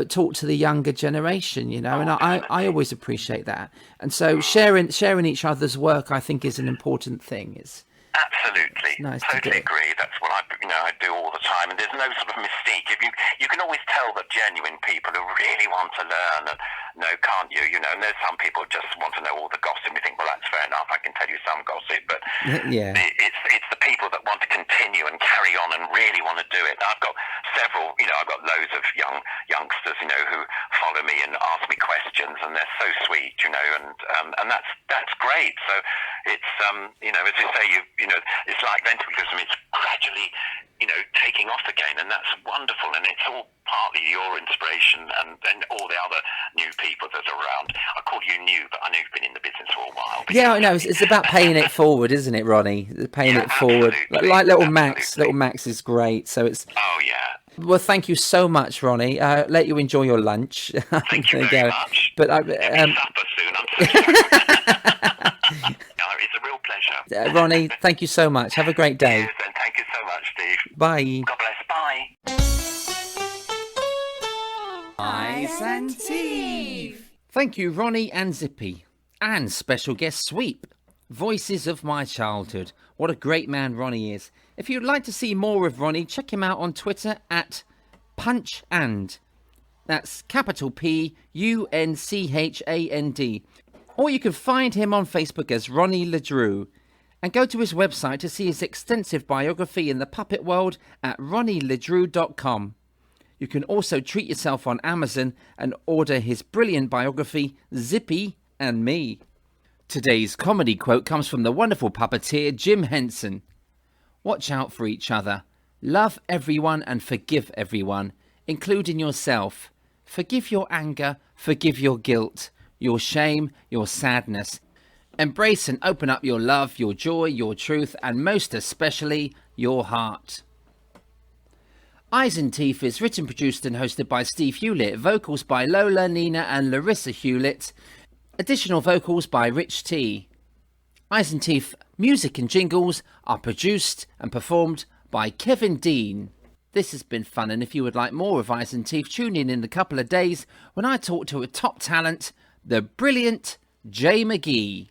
S1: talk to the younger generation, and I always appreciate that. And so sharing each other's work, I think, is an important thing. It's
S2: absolutely
S1: nice.
S2: Totally agree. That's what I do all the time, and there's no sort of mystique. If you can always tell that genuine people who really want to learn, can't you? And there's some people who just want to know all the gossip. You think, well, that's fair enough. I can tell you some gossip, but it's the people that want to continue and carry on and really want to do it. I've got several. I've got loads of youngsters, who follow me and ask me questions, and they're so sweet, and that's great. So it's as you say, it's like ventriloquism. It's gradually, taking off again, and that's wonderful. And it's all partly your inspiration and all the other new people that are around. I call you new, but I know you've been in the business for a while.
S1: Yeah, I know. It's about paying it forward, isn't it, Ronnie? Paying it forward. Like Little Max. Little Max is great. So it's.
S2: Oh yeah.
S1: Well, thank you so much, Ronnie. Let you enjoy your lunch.
S2: Thank you very much.
S1: But
S2: supper soon. I'm so sorry. It's a real pleasure.
S1: Ronnie, thank you so much. Have a great day.
S2: Yes, and thank you so much, Steve.
S1: Bye.
S2: God bless. Bye.
S1: Eyes and Teeth. Thank you, Ronnie and Zippy. And special guest Sweep. Voices of my childhood. What a great man Ronnie is. If you'd like to see more of Ronnie, check him out on Twitter at PunchAnd. That's capital P-U-N-C-H-A-N-D. Or you can find him on Facebook as Ronnie Le Drew. And go to his website to see his extensive biography in the puppet world at ronnieledrew.com. You can also treat yourself on Amazon and order his brilliant biography, Zippy and Me. Today's comedy quote comes from the wonderful puppeteer Jim Henson. Watch out for each other. Love everyone and forgive everyone, including yourself. Forgive your anger, forgive your guilt, your shame, your sadness. Embrace and open up your love, your joy, your truth, and most especially, your heart. Eyes and Teeth is written, produced and hosted by Steve Hewlett. Vocals by Lola, Nina and Larissa Hewlett. Additional vocals by Rich T. Eyes and Teeth music and jingles are produced and performed by Kevin Dean. This has been fun, and if you would like more of Eyes and Teeth, tune in a couple of days when I talk to a top talent, the brilliant Jay McGee.